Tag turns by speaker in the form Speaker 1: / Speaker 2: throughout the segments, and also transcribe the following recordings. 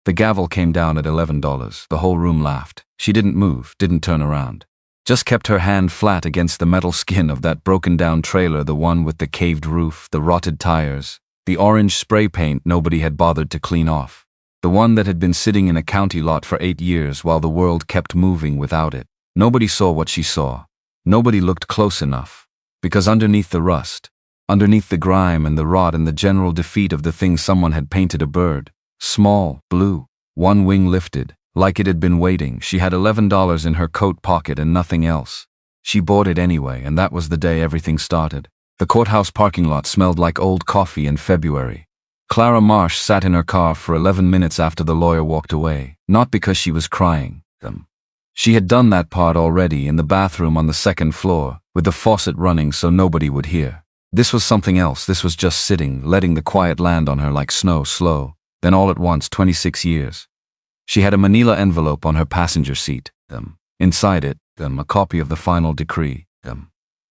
Speaker 1: The gavel came down at $11. The whole room laughed. She didn't move, didn't turn around. Just kept her hand flat against the metal skin of that broken-down trailer, the one with the caved roof, the rotted tires, the orange spray paint nobody had bothered to clean off. The one that had been sitting in a county lot for 8 years while the world kept moving without it. Nobody saw what she saw. Nobody looked close enough. Because underneath the rust, underneath the grime and the rot and the general defeat of the thing, someone had painted a bird. Small, blue, one wing lifted, like it had been waiting. She had $11 in her coat pocket and nothing else. She bought it anyway, and that was the day everything started. The courthouse parking lot smelled like old coffee in February. Clara Marsh sat in her car for 11 minutes after the lawyer walked away, not because she was crying. She had done that part already in the bathroom on the second floor, with the faucet running so nobody would hear. This was something else. This was just sitting, letting the quiet land on her like snow, slow. Then all at once, 26 years. She had a manila envelope on her passenger seat. Inside it, a copy of the final decree.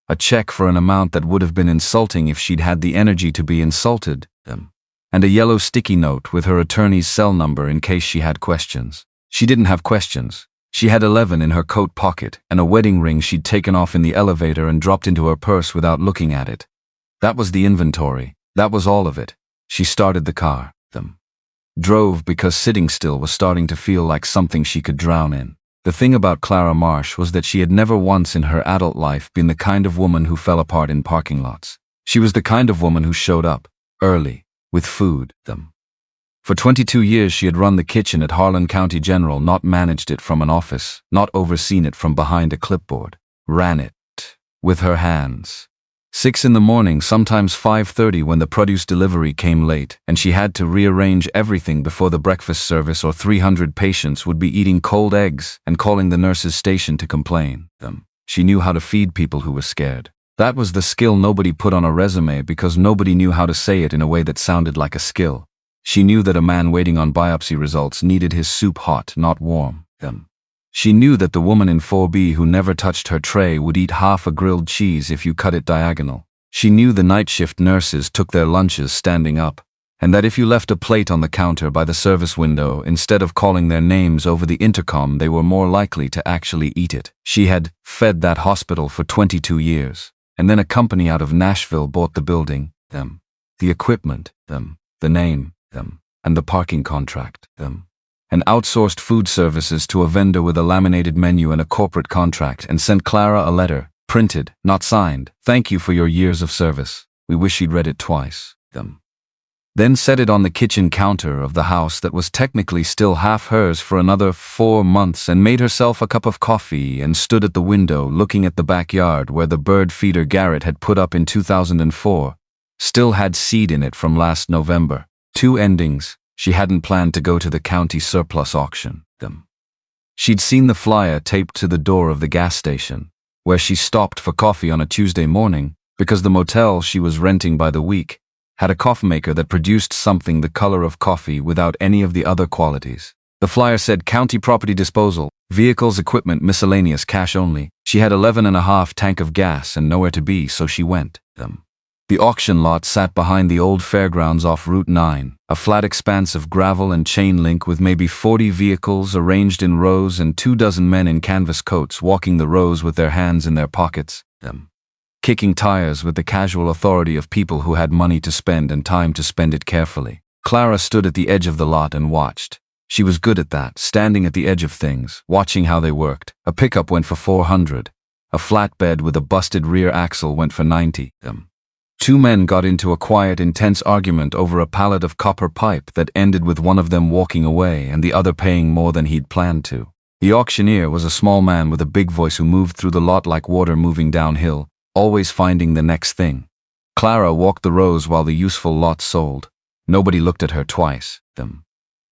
Speaker 1: A check for an amount that would have been insulting if she'd had the energy to be insulted. And a yellow sticky note with her attorney's cell number in case she had questions. She didn't have questions. She had 11 in her coat pocket and a wedding ring she'd taken off in the elevator and dropped into her purse without looking at it. That was the inventory. That was all of it. She started the car. Drove because sitting still was starting to feel like something she could drown in. The thing about Clara Marsh was that she had never once in her adult life been the kind of woman who fell apart in parking lots. She was the kind of woman who showed up, early, with food. For 22 years she had run the kitchen at Heartland County General, not managed it from an office, not overseen it from behind a clipboard. Ran it. With her hands. 6 in the morning, sometimes 5:30 when the produce delivery came late, and she had to rearrange everything before the breakfast service, or 300 patients would be eating cold eggs and calling the nurse's station to complain. She knew how to feed people who were scared. That was the skill nobody put on a resume because nobody knew how to say it in a way that sounded like a skill. She knew that a man waiting on biopsy results needed his soup hot, not warm. She knew that the woman in 4B who never touched her tray would eat half a grilled cheese if you cut it diagonal. She knew the night shift nurses took their lunches standing up, and that if you left a plate on the counter by the service window instead of calling their names over the intercom, they were more likely to actually eat it. She had fed that hospital for 22 years, and then a company out of Nashville bought the building, the equipment, the name, and the parking contract, and outsourced food services to a vendor with a laminated menu and a corporate contract, and sent Clara a letter, printed, not signed. Thank you for your years of service. We wish she'd read it twice. Then set it on the kitchen counter of the house that was technically still half hers for another 4 months, and made herself a cup of coffee and stood at the window looking at the backyard where the bird feeder Garrett had put up in 2004 still had seed in it from last November. 2 endings. She hadn't planned to go to the county surplus auction. She'd seen the flyer taped to the door of the gas station, where she stopped for coffee on a Tuesday morning, because the motel she was renting by the week had a coffee maker that produced something the color of coffee without any of the other qualities. The flyer said county property disposal, vehicles, equipment, miscellaneous, cash only. She had 11.5 tank of gas and nowhere to be, so she went. The auction lot sat behind the old fairgrounds off Route 9, a flat expanse of gravel and chain link with maybe 40 vehicles arranged in rows and 24 men in canvas coats walking the rows with their hands in their pockets, kicking tires with the casual authority of people who had money to spend and time to spend it carefully. Clara stood at the edge of the lot and watched. She was good at that, standing at the edge of things, watching how they worked. A pickup went for $400. A flatbed with a busted rear axle went for $90. 2 men got into a quiet, intense argument over a pallet of copper pipe that ended with one of them walking away and the other paying more than he'd planned to. The auctioneer was a small man with a big voice who moved through the lot like water moving downhill, always finding the next thing. Clara walked the rows while the useful lot sold. Nobody looked at her twice.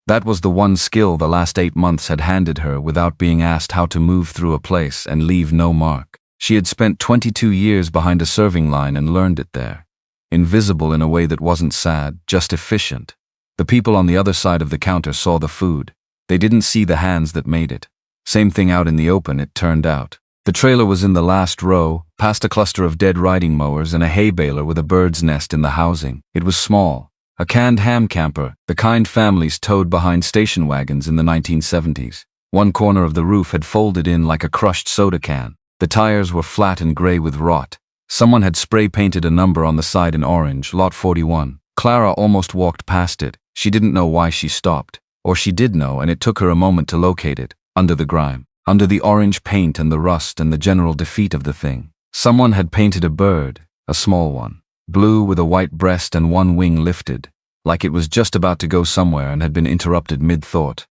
Speaker 1: That was the one skill the last 8 months had handed her without being asked, how to move through a place and leave no mark. She had spent 22 years behind a serving line and learned it there. Invisible in a way that wasn't sad, just efficient. The people on the other side of the counter saw the food. They didn't see the hands that made it. Same thing out in the open, it turned out. The trailer was in the last row, past a cluster of dead riding mowers and a hay baler with a bird's nest in the housing. It was small, A canned ham camper, the kind families towed behind station wagons in the 1970s. One corner of the roof had folded in like a crushed soda can. The tires were flat and gray with rot. Someone had spray-painted a number on the side in orange, Lot 41. Clara almost walked past it. She didn't know why she stopped. Or she did know, and it took her a moment to locate it. Under the grime. Under the orange paint and the rust and the general defeat of the thing. Someone had painted a bird, a small one. Blue with a white breast and one wing lifted. Like it was just about to go somewhere and had been interrupted mid-thought.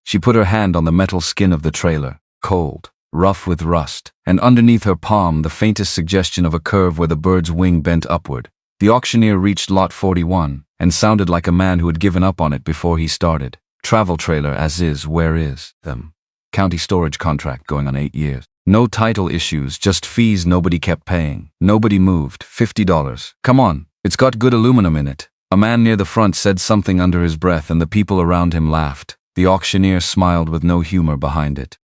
Speaker 1: She put her hand on the metal skin of the trailer. Cold. Rough with rust, and underneath her palm the faintest suggestion of a curve where the bird's wing bent upward. The auctioneer reached Lot 41, and sounded like a man who had given up on it before he started. Travel trailer as is, where is, them. County storage contract going on 8 years. No title issues, just fees nobody kept paying. Nobody moved, $50. Come on, it's got good aluminum in it. A man near the front said something under his breath and the people around him laughed. The auctioneer smiled with no humor behind it.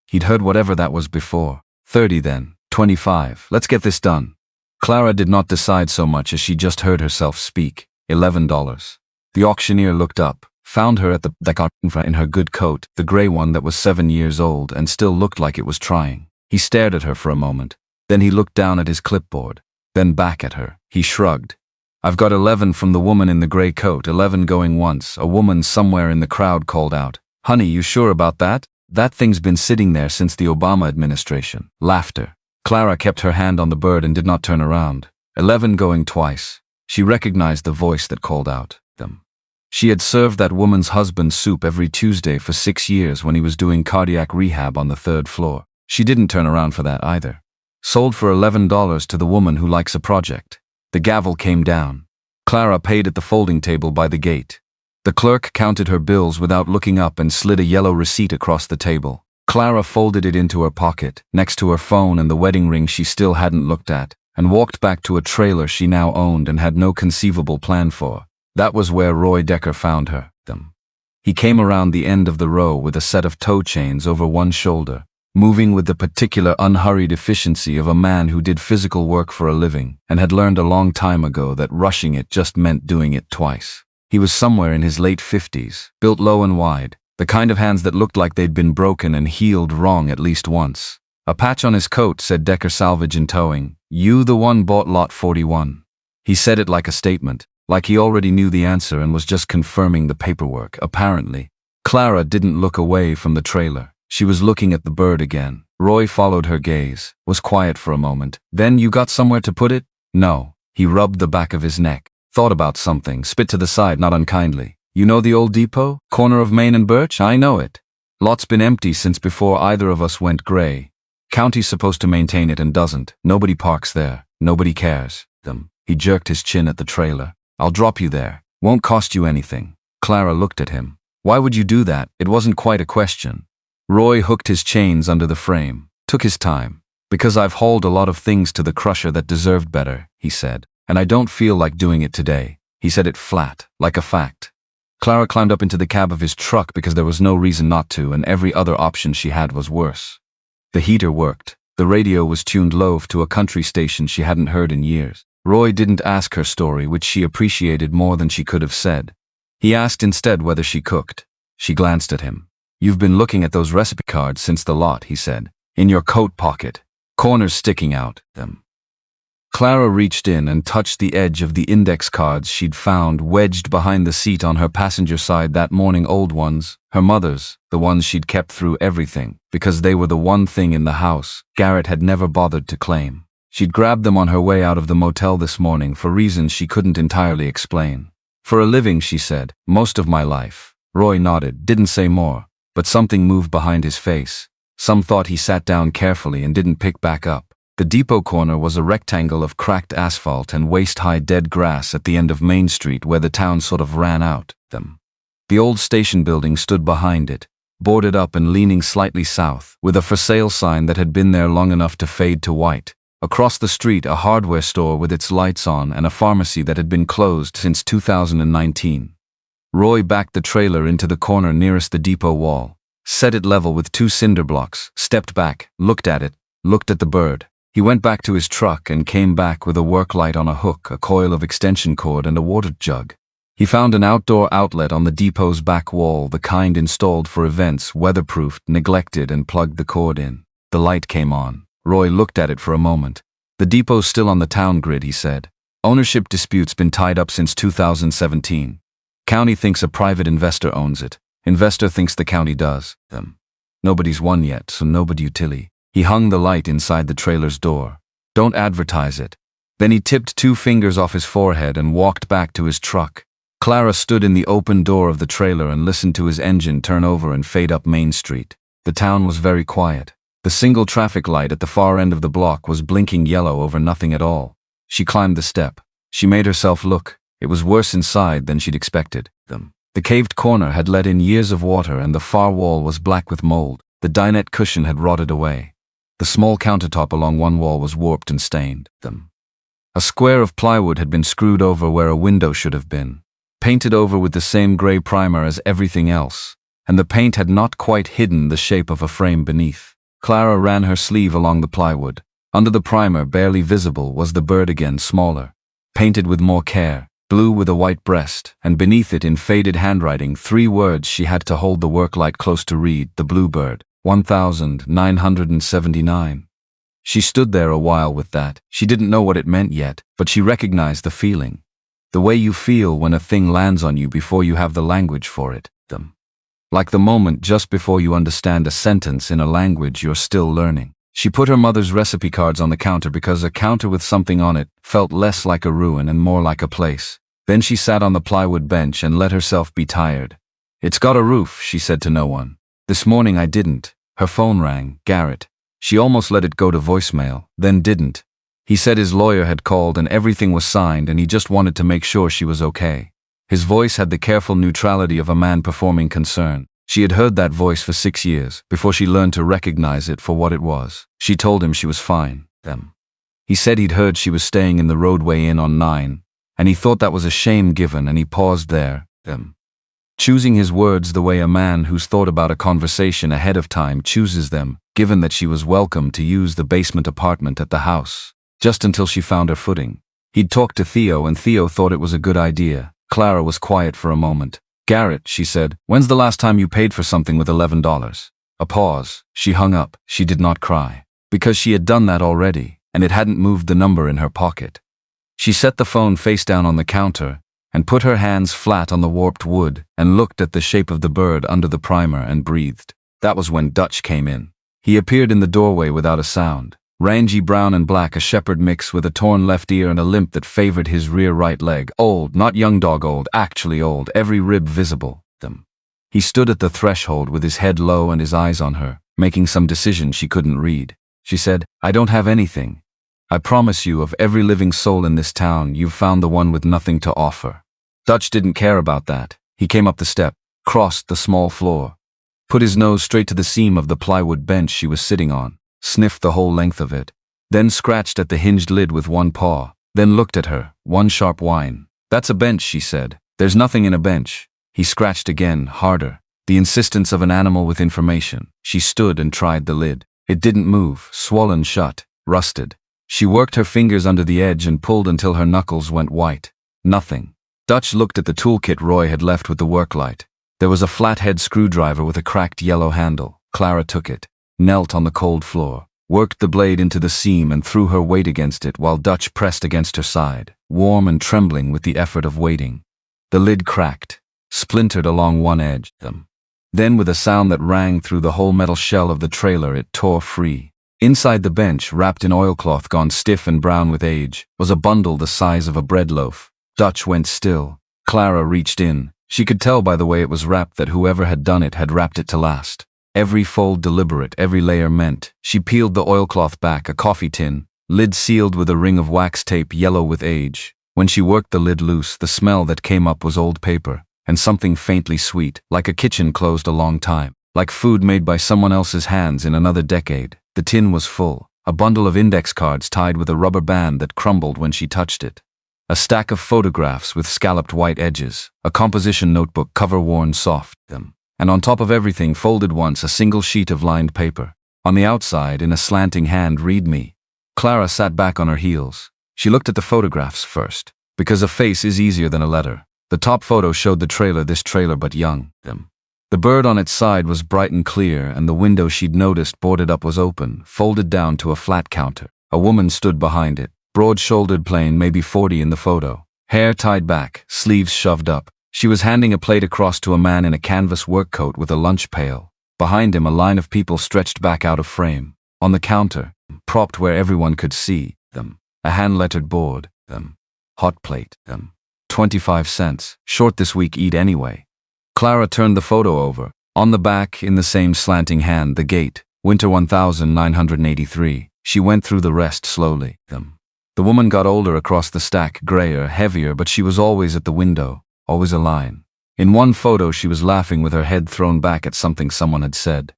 Speaker 1: He'd heard whatever that was before. 30 then, 25, let's get this done. Clara did not decide so much as she just heard herself speak. $11. The auctioneer looked up, found her at the counter in her good coat, the gray one that was 7 years old and still looked like it was trying. He stared at her for a moment. Then he looked down at his clipboard. Then back at her. He shrugged. I've got 11 from the woman in the gray coat, 11 going once. A woman somewhere in the crowd called out. Honey, you sure about that? That thing's been sitting there since the Obama administration. Laughter. Clara kept her hand on the bird and did not turn around. 11 going twice. She recognized the voice that called out. Them. She had served that woman's husband soup every Tuesday for 6 years when he was doing cardiac rehab on the 3rd floor. She didn't turn around for that either. Sold for $11 to the woman who likes a project. The gavel came down. Clara paid at the folding table by the gate. The clerk counted her bills without looking up and slid a yellow receipt across the table. Clara folded it into her pocket, next to her phone and the wedding ring she still hadn't looked at, and walked back to a trailer she now owned and had no conceivable plan for. That was where Roy Decker found her. He came around the end of the row with a set of toe chains over one shoulder, moving with the particular unhurried efficiency of a man who did physical work for a living and had learned a long time ago that rushing it just meant doing it twice. He was somewhere in his late 50s, built low and wide, the kind of hands that looked like they'd been broken and healed wrong at least once. A patch on his coat said Decker Salvage in towing. You the one bought Lot 41. He said it like a statement, like he already knew the answer and was just confirming the paperwork, apparently. Clara didn't look away from the trailer. She was looking at the bird again. Roy followed her gaze, was quiet for a moment. Then you got somewhere to put it? No. He rubbed the back of his neck. Thought about something, spit to the side not unkindly. You know the old depot? Corner of Main and Birch? I know it. Lot's been empty since before either of us went gray. County's supposed to maintain it and doesn't. Nobody parks there. Nobody cares. He jerked his chin at the trailer. I'll drop you there. Won't cost you anything. Clara looked at him. Why would you do that? It wasn't quite a question. Roy hooked his chains under the frame. Took his time. Because I've hauled a lot of things to the crusher that deserved better, he said. And I don't feel like doing it today. He said it flat, like a fact. Clara climbed up into the cab of his truck because there was no reason not to, and every other option she had was worse. The heater worked. The radio was tuned low to a country station she hadn't heard in years. Roy didn't ask her story, which she appreciated more than she could have said. He asked instead whether she cooked. She glanced at him. You've been looking at those recipe cards since the lot, he said. In your coat pocket. Corners sticking out. Clara reached in and touched the edge of the index cards she'd found wedged behind the seat on her passenger side that morning. Old ones, her mother's, the ones she'd kept through everything, because they were the one thing in the house Garrett had never bothered to claim. She'd grabbed them on her way out of the motel this morning for reasons she couldn't entirely explain. For a living, she said, most of my life. Roy nodded, didn't say more, but something moved behind his face. Some thought he sat down carefully and didn't pick back up. The depot corner was a rectangle of cracked asphalt and waist-high dead grass at the end of Main Street where the town sort of ran out. The old station building stood behind it, boarded up and leaning slightly south, with a for sale sign that had been there long enough to fade to white. Across the street, a hardware store with its lights on and a pharmacy that had been closed since 2019. Roy backed the trailer into the corner nearest the depot wall, set it level with 2 cinder blocks, stepped back, looked at it, looked at the bird. He went back to his truck and came back with a work light on a hook, a coil of extension cord and a water jug. He found an outdoor outlet on the depot's back wall, the kind installed for events, weatherproofed, neglected, and plugged the cord in. The light came on. Roy looked at it for a moment. The depot's still on the town grid, he said. Ownership dispute's been tied up since 2017. County thinks a private investor owns it. Investor thinks the county does. Nobody's won yet, so nobody utility. He hung the light inside the trailer's door. Don't advertise it. Then he tipped 2 fingers off his forehead and walked back to his truck. Clara stood in the open door of the trailer and listened to his engine turn over and fade up Main Street. The town was very quiet. The single traffic light at the far end of the block was blinking yellow over nothing at all. She climbed the step. She made herself look. It was worse inside than she'd expected. The caved corner had let in years of water and the far wall was black with mold. The dinette cushion had rotted away. The small countertop along one wall was warped and stained. A square of plywood had been screwed over where a window should have been, painted over with the same gray primer as everything else, and the paint had not quite hidden the shape of a frame beneath. Clara ran her sleeve along the plywood. Under the primer, barely visible, was the bird again, smaller, painted with more care, blue with a white breast, and beneath it in faded handwriting 3 words she had to hold the work light close to read: the Bluebird, 1979. She stood there a while with that. She didn't know what it meant yet, but she recognized the feeling. The way you feel when a thing lands on you before you have the language for it. Like the moment just before you understand a sentence in a language you're still learning. She put her mother's recipe cards on the counter because a counter with something on it felt less like a ruin and more like a place. Then she sat on the plywood bench and let herself be tired. It's got a roof, she said to no one. This morning I didn't. Her phone rang. Garrett. She almost let it go to voicemail, then didn't. He said his lawyer had called and everything was signed and he just wanted to make sure she was okay. His voice had the careful neutrality of a man performing concern. She had heard that voice for 6 years, before she learned to recognize it for what it was. She told him she was fine. He said he'd heard she was staying in the roadway inn on 9, and he thought that was a shame given, and he paused there, choosing his words the way a man who's thought about a conversation ahead of time chooses them, given that she was welcome to use the basement apartment at the house, just until she found her footing. He'd talked to Theo, and Theo thought it was a good idea. Clara was quiet for a moment. Garrett, she said, when's the last time you paid for something with $11? A pause. She hung up. She did not cry. Because she had done that already, and it hadn't moved the number in her pocket. She set the phone face down on the counter, and put her hands flat on the warped wood, and looked at the shape of the bird under the primer and breathed. That was when Dutch came in. He appeared in the doorway without a sound. Rangy brown and black, a shepherd mix with a torn left ear and a limp that favored his rear right leg. Old, not young dog old, actually old, every rib visible. He stood at the threshold with his head low and his eyes on her, making some decision she couldn't read. She said, I don't have anything. I promise you, of every living soul in this town, you've found the one with nothing to offer. Dutch didn't care about that. He came up the step, crossed the small floor, put his nose straight to the seam of the plywood bench she was sitting on, sniffed the whole length of it, then scratched at the hinged lid with one paw, then looked at her, one sharp whine. That's a bench, she said. There's nothing in a bench. He scratched again, harder. The insistence of an animal with information. She stood and tried the lid. It didn't move, swollen shut, rusted. She worked her fingers under the edge and pulled until her knuckles went white. Nothing. Dutch looked at the toolkit Roy had left with the work light. There was a flathead screwdriver with a cracked yellow handle. Clara took it, knelt on the cold floor, worked the blade into the seam and threw her weight against it while Dutch pressed against her side, warm and trembling with the effort of waiting. The lid cracked, splintered along one edge. Then with a sound that rang through the whole metal shell of the trailer, it tore free. Inside the bench, wrapped in oilcloth gone stiff and brown with age, was a bundle the size of a bread loaf. Dutch went still. Clara reached in. She could tell by the way it was wrapped that whoever had done it had wrapped it to last. Every fold deliberate, every layer meant. She peeled the oilcloth back, a coffee tin, lid sealed with a ring of wax tape yellow with age. When she worked the lid loose, the smell that came up was old paper, and something faintly sweet, like a kitchen closed a long time, like food made by someone else's hands in another decade. The tin was full, a bundle of index cards tied with a rubber band that crumbled when she touched it. A stack of photographs with scalloped white edges, a composition notebook cover worn soft, and on top of everything, folded once, a single sheet of lined paper. On the outside, in a slanting hand, read me. Clara sat back on her heels. She looked at the photographs first, because a face is easier than a letter. The top photo showed the trailer, this trailer but young. The bird on its side was bright and clear, and the window she'd noticed boarded up was open, folded down to a flat counter. A woman stood behind it, broad-shouldered, plain, maybe 40 in the photo. Hair tied back, sleeves shoved up. She was handing a plate across to a man in a canvas work coat with a lunch pail. Behind him, a line of people stretched back out of frame. On the counter, propped where everyone could see them, a hand-lettered board, hot plate, 25 cents, short this week, eat anyway. Clara turned the photo over. On the back, in the same slanting hand, the gate, winter 1983. She went through the rest slowly. The woman got older across the stack, grayer, heavier, but she was always at the window, always a line. In one photo, she was laughing with her head thrown back at something someone had said.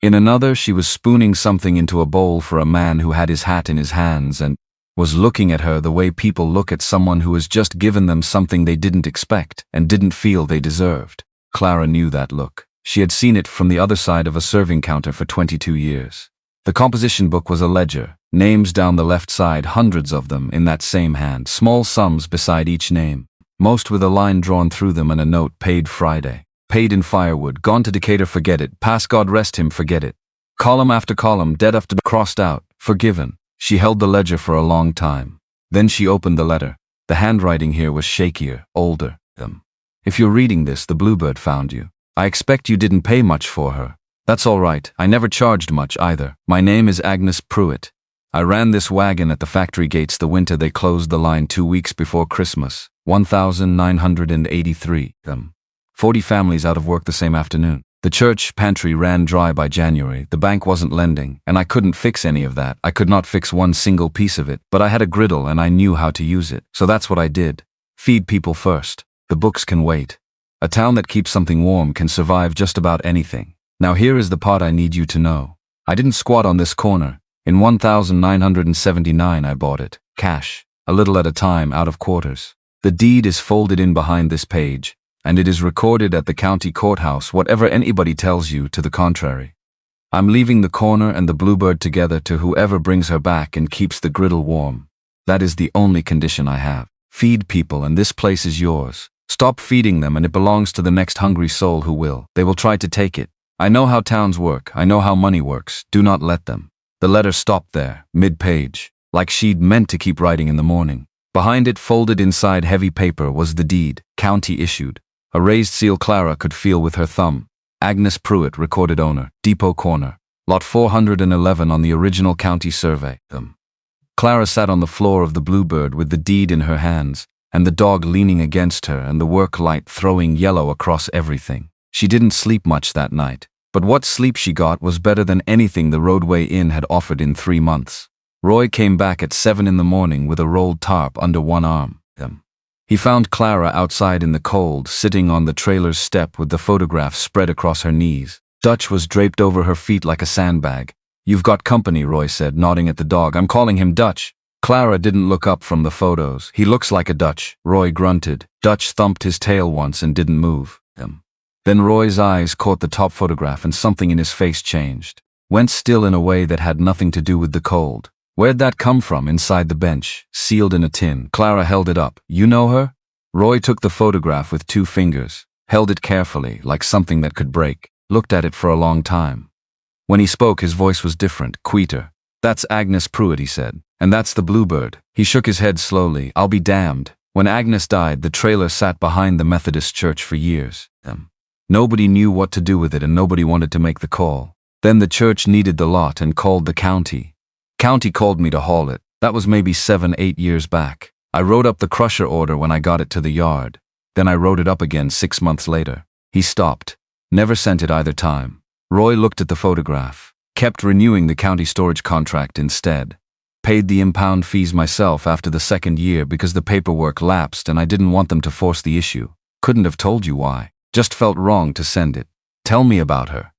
Speaker 1: In another, she was spooning something into a bowl for a man who had his hat in his hands and was looking at her the way people look at someone who has just given them something they didn't expect and didn't feel they deserved. Clara knew that look. She had seen it from the other side of a serving counter for 22 years. The composition book was a ledger, names down the left side, hundreds of them in that same hand, small sums beside each name, most with a line drawn through them and a note, paid Friday, paid in firewood, gone to Decatur, forget it, pass God rest him, forget it. Column after column, dead after crossed out, forgiven. She held the ledger for a long time. Then she opened the letter. The handwriting here was shakier, older. If you're reading this, the Bluebird found you. I expect you didn't pay much for her. That's all right, I never charged much either. My name is Agnes Pruitt. I ran this wagon at the factory gates the winter they closed the line 2 weeks before Christmas. 1983. 40 families out of work the same afternoon. The church pantry ran dry by January. The bank wasn't lending, and I couldn't fix any of that. I could not fix one single piece of it, but I had a griddle and I knew how to use it. So that's what I did. Feed people first. The books can wait. A town that keeps something warm can survive just about anything. Now here is the part I need you to know. I didn't squat on this corner. In 1979 I bought it. Cash. A little at a time, out of quarters. The deed is folded in behind this page, and it is recorded at the county courthouse, whatever anybody tells you to the contrary. I'm leaving the corner and the Bluebird together to whoever brings her back and keeps the griddle warm. That is the only condition I have. Feed people and this place is yours. Stop feeding them and it belongs to the next hungry soul who will. They will try to take it. I know how towns work. I know how money works. Do not let them. The letter stopped there, mid-page, like she'd meant to keep writing in the morning. Behind it, folded inside heavy paper, was the deed, county issued. A raised seal Clara could feel with her thumb. Agnes Pruitt, recorded owner, Depot Corner, lot 411 on the original county survey. Clara sat on the floor of the Bluebird with the deed in her hands, and the dog leaning against her and the work light throwing yellow across everything. She didn't sleep much that night, but what sleep she got was better than anything the Roadway Inn had offered in 3 months. Roy came back at 7 in the morning with a rolled tarp under one arm. He found Clara outside in the cold, sitting on the trailer's step with the photograph spread across her knees. Dutch was draped over her feet like a sandbag. You've got company, Roy said, nodding at the dog. I'm calling him Dutch. Clara didn't look up from the photos. He looks like a Dutch, Roy grunted. Dutch thumped his tail once and didn't move. Then Roy's eyes caught the top photograph and something in his face changed. Went still in a way that had nothing to do with the cold. Where'd that come from? Inside the bench, sealed in a tin. Clara held it up. You know her? Roy took the photograph with 2 fingers, held it carefully, like something that could break, looked at it for a long time. When he spoke, his voice was different, quieter. That's Agnes Pruitt, he said. And that's the Bluebird. He shook his head slowly. I'll be damned. When Agnes died, the trailer sat behind the Methodist church for years. Nobody knew what to do with it and nobody wanted to make the call. Then the church needed the lot and called the county. County called me to haul it. That was maybe 7-8 years back. I wrote up the crusher order when I got it to the yard. Then I wrote it up again 6 months later. He stopped. Never sent it either time. Roy looked at the photograph. Kept renewing the county storage contract instead. Paid the impound fees myself after the 2nd year because the paperwork lapsed and I didn't want them to force the issue. Couldn't have told you why. Just felt wrong to send it. Tell me about her.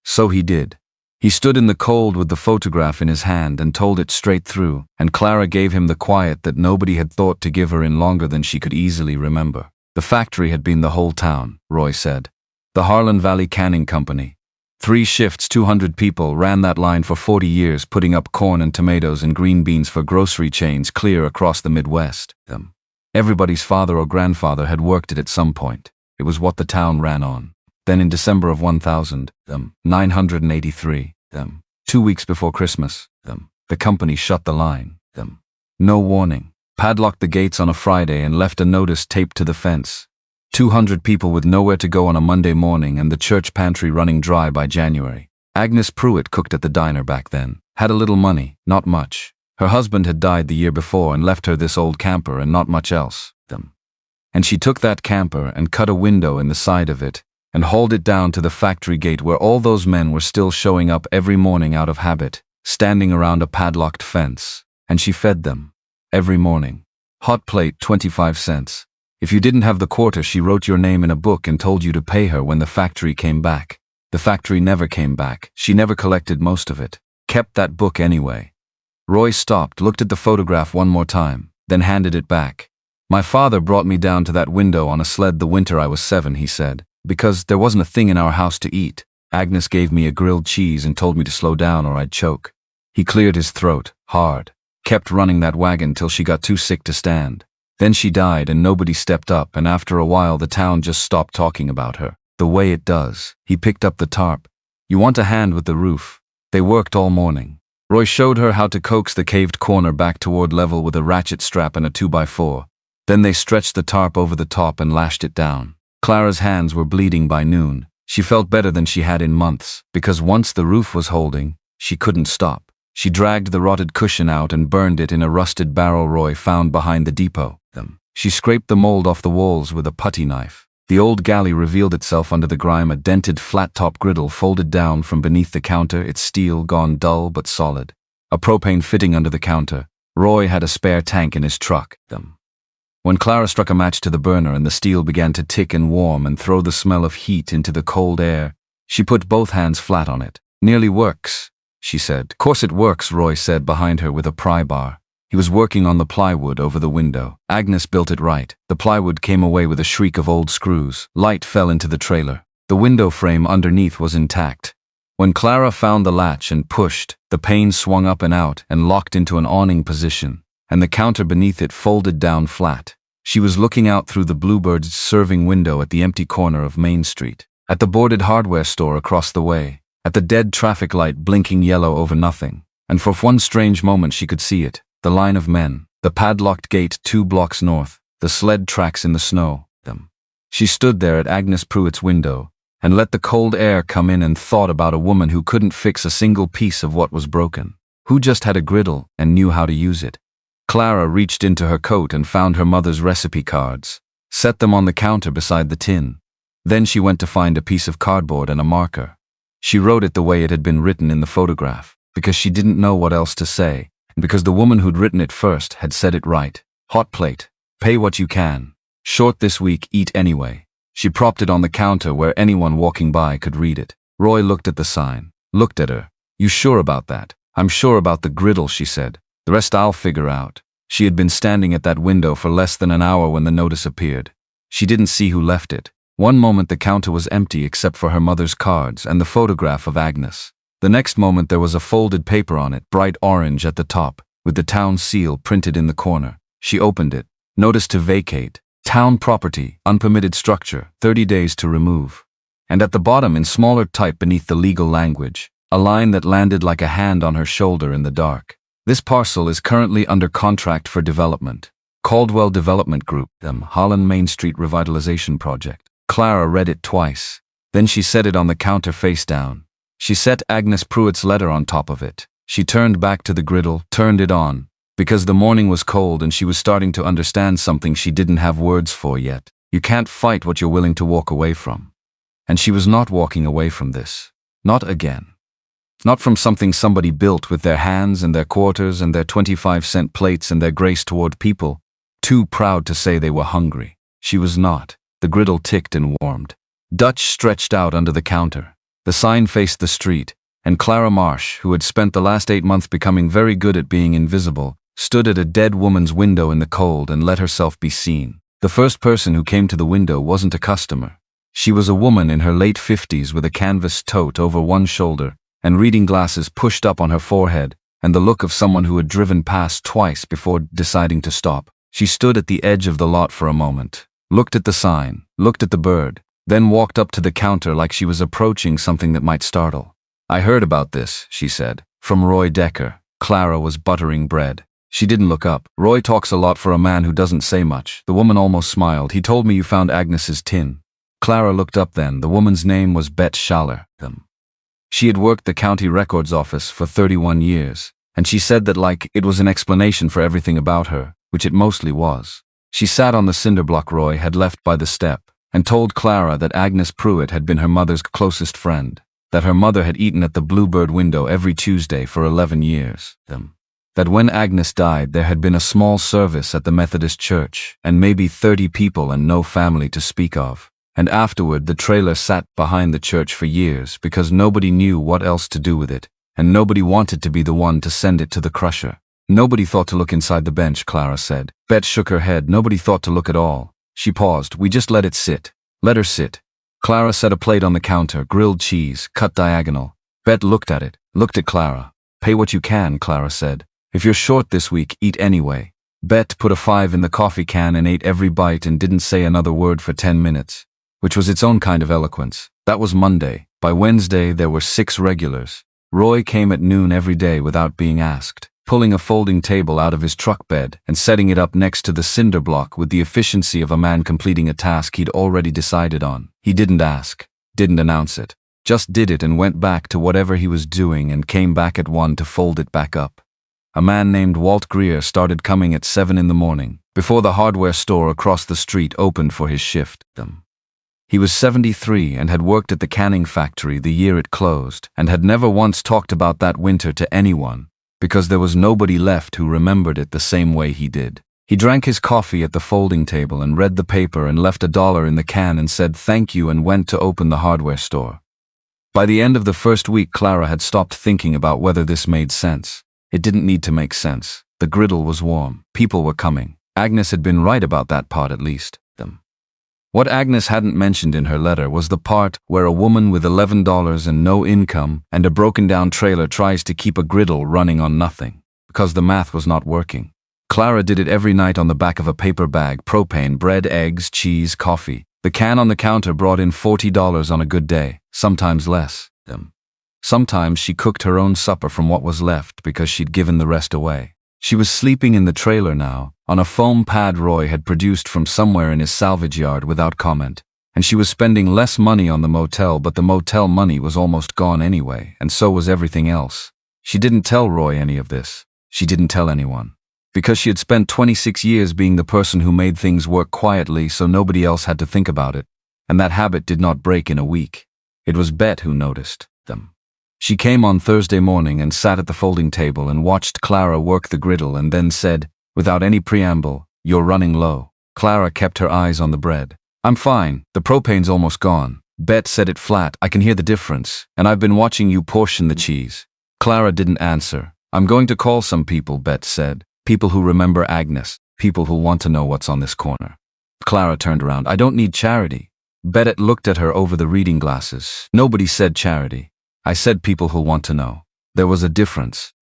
Speaker 1: So he did. He stood in the cold with the photograph in his hand and told it straight through, and Clara gave him the quiet that nobody had thought to give her in longer than she could easily remember. The factory had been the whole town, Roy said. The Heartland Valley Canning Company. 3 shifts, 200 people, ran that line for 40 years, putting up corn and tomatoes and green beans for grocery chains clear across the Midwest. Everybody's father or grandfather had worked it at some point. It was what the town ran on. Then in December of 1983, 2 weeks before Christmas, the company shut the line. No warning. Padlocked the gates on a Friday and left a notice taped to the fence. 200 people with nowhere to go on a Monday morning and the church pantry running dry by January. Agnes Pruitt cooked at the diner back then. Had a little money, not much. Her husband had died the year before and left her this old camper and not much else. And she took that camper and cut a window in the side of it and hauled it down to the factory gate where all those men were still showing up every morning out of habit, standing around a padlocked fence. And she fed them. Every morning. Hot plate, 25 cents. If you didn't have the quarter, she wrote your name in a book and told you to pay her when the factory came back. The factory never came back. She never collected most of it. Kept that book anyway. Roy stopped, looked at the photograph one more time, then handed it back. My father brought me down to that window on a sled the winter I was 7, he said, because there wasn't a thing in our house to eat. Agnes gave me a grilled cheese and told me to slow down or I'd choke. He cleared his throat, hard. Kept running that wagon till she got too sick to stand. Then she died and nobody stepped up, and after a while the town just stopped talking about her. The way it does. He picked up the tarp. You want a hand with the roof? They worked all morning. Roy showed her how to coax the caved corner back toward level with a ratchet strap and a 2x4. Then they stretched the tarp over the top and lashed it down. Clara's hands were bleeding by noon. She felt better than she had in months, because once the roof was holding, she couldn't stop. She dragged the rotted cushion out and burned it in a rusted barrel Roy found behind the depot. She scraped the mold off the walls with a putty knife. The old galley revealed itself under the grime, a dented flat-top griddle folded down from beneath the counter, its steel gone dull but solid. A propane fitting under the counter. Roy had a spare tank in his truck. When Clara struck a match to the burner and the steel began to tick and warm and throw the smell of heat into the cold air, she put both hands flat on it. Nearly works, she said. Course it works, Roy said behind her with a pry bar. He was working on the plywood over the window. Agnes built it right. The plywood came away with a shriek of old screws. Light fell into the trailer. The window frame underneath was intact. When Clara found the latch and pushed, the pane swung up and out and locked into an awning position, and the counter beneath it folded down flat. She was looking out through the Bluebird's serving window at the empty corner of Main Street, at the boarded hardware store across the way, at the dead traffic light blinking yellow over nothing, and for one strange moment she could see it. The line of men, the padlocked gate 2 blocks north, the sled tracks in the snow. She stood there at Agnes Pruitt's window and let the cold air come in and thought about a woman who couldn't fix a single piece of what was broken, who just had a griddle and knew how to use it. Clara reached into her coat and found her mother's recipe cards, set them on the counter beside the tin. Then she went to find a piece of cardboard and a marker. She wrote it the way it had been written in the photograph, because she didn't know what else to say. And because the woman who'd written it first had said it right. Hot plate. Pay what you can. Short this week, eat anyway. She propped it on the counter where anyone walking by could read it. Roy looked at the sign, looked at her. You sure about that? I'm sure about the griddle, she said. The rest I'll figure out. She had been standing at that window for less than an hour when the notice appeared. She didn't see who left it. One moment the counter was empty except for her mother's cards and the photograph of Agnes. The next moment there was a folded paper on it, bright orange at the top, with the town seal printed in the corner. She opened it. Notice to vacate. Town property, unpermitted structure, 30 days to remove. And at the bottom in smaller type beneath the legal language, a line that landed like a hand on her shoulder in the dark. This parcel is currently under contract for development. Caldwell Development Group, Heartland Main Street Revitalization Project. Clara read it twice. Then she set it on the counter face down. She set Agnes Pruitt's letter on top of it. She turned back to the griddle, turned it on, because the morning was cold and she was starting to understand something she didn't have words for yet. You can't fight what you're willing to walk away from. And she was not walking away from this. Not again. Not from something somebody built with their hands and their quarters and their 25-cent plates and their grace toward people, too proud to say they were hungry. She was not. The griddle ticked and warmed. Dutch stretched out under the counter. The sign faced the street, and Clara Marsh, who had spent the last 8 months becoming very good at being invisible, stood at a dead woman's window in the cold and let herself be seen. The first person who came to the window wasn't a customer. She was a woman in her late 50s with a canvas tote over one shoulder and reading glasses pushed up on her forehead and the look of someone who had driven past twice before deciding to stop. She stood at the edge of the lot for a moment, looked at the sign, looked at the bird, then walked up to the counter like she was approaching something that might startle. "I heard about this," she said, "from Roy Decker." Clara was buttering bread. She didn't look up. "Roy talks a lot for a man who doesn't say much." The woman almost smiled. "He told me you found Agnes's tin." Clara looked up then. The woman's name was Bet Schaller. She had worked the county records office for 31 years, and she said that like it was an explanation for everything about her, which it mostly was. She sat on the cinder block Roy had left by the step, and told Clara that Agnes Pruitt had been her mother's closest friend, that her mother had eaten at the Bluebird window every Tuesday for 11 years. That when Agnes died there had been a small service at the Methodist church, and maybe 30 people and no family to speak of. And afterward the trailer sat behind the church for years because nobody knew what else to do with it, and nobody wanted to be the one to send it to the crusher. Nobody thought to look inside the bench, Clara said. Bet shook her head. Nobody thought to look at all. She paused. "We just let it sit." "Let her sit." Clara set a plate on the counter, grilled cheese, cut diagonal. Bet looked at it, looked at Clara. "Pay what you can," Clara said. "If you're short this week, eat anyway." Bet put a 5 in the coffee can and ate every bite and didn't say another word for 10 minutes. Which was its own kind of eloquence. That was Monday. By Wednesday there were 6 regulars. Roy came at noon every day without being asked, pulling a folding table out of his truck bed and setting it up next to the cinder block with the efficiency of a man completing a task he'd already decided on. He didn't ask, didn't announce it, just did it and went back to whatever he was doing and came back at 1 to fold it back up. A man named Walt Greer started coming at 7 in the morning, before the hardware store across the street opened for his shift. He was 73 and had worked at the canning factory the year it closed, and had never once talked about that winter to anyone, because there was nobody left who remembered it the same way he did. He drank his coffee at the folding table and read the paper and left $1 in the can and said thank you and went to open the hardware store. By the end of the first week, Clara had stopped thinking about whether this made sense. It didn't need to make sense. The griddle was warm. People were coming. Agnes had been right about that part at least. What Agnes hadn't mentioned in her letter was the part where a woman with $11 and no income and a broken-down trailer tries to keep a griddle running on nothing, because the math was not working. Clara did it every night on the back of a paper bag, propane, bread, eggs, cheese, coffee. The can on the counter brought in $40 on a good day, sometimes less. Sometimes she cooked her own supper from what was left because she'd given the rest away. She was sleeping in the trailer now, on a foam pad Roy had produced from somewhere in his salvage yard without comment, and she was spending less money on the motel, but the motel money was almost gone anyway, and so was everything else. She didn't tell Roy any of this. She didn't tell anyone. Because she had spent 26 years being the person who made things work quietly so nobody else had to think about it, and that habit did not break in a week. It was Bet who noticed them. She came on Thursday morning and sat at the folding table and watched Clara work the griddle and then said, without any preamble, "You're running low." Clara kept her eyes on the bread. "I'm fine. The propane's almost gone." Bet said it flat. "I can hear the difference, and I've been watching you portion the cheese." Clara didn't answer. "I'm going to call some people," Bet said. "People who remember Agnes. People who want to know what's on this corner." Clara turned around. "I don't need charity." Bet looked at her over the reading glasses. "Nobody said charity. I said people who want to know." There was a difference.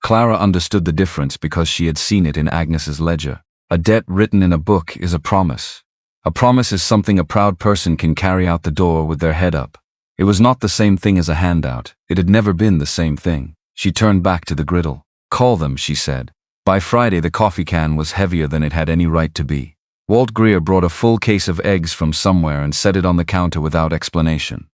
Speaker 1: Clara understood the difference because she had seen it in Agnes's ledger. A debt written in a book is a promise. A promise is something a proud person can carry out the door with their head up. It was not the same thing as a handout. It had never been the same thing. She turned back to the griddle. "Call them," she said. By Friday the coffee can was heavier than it had any right to be. Walt Greer brought a full case of eggs from somewhere and set it on the counter without explanation.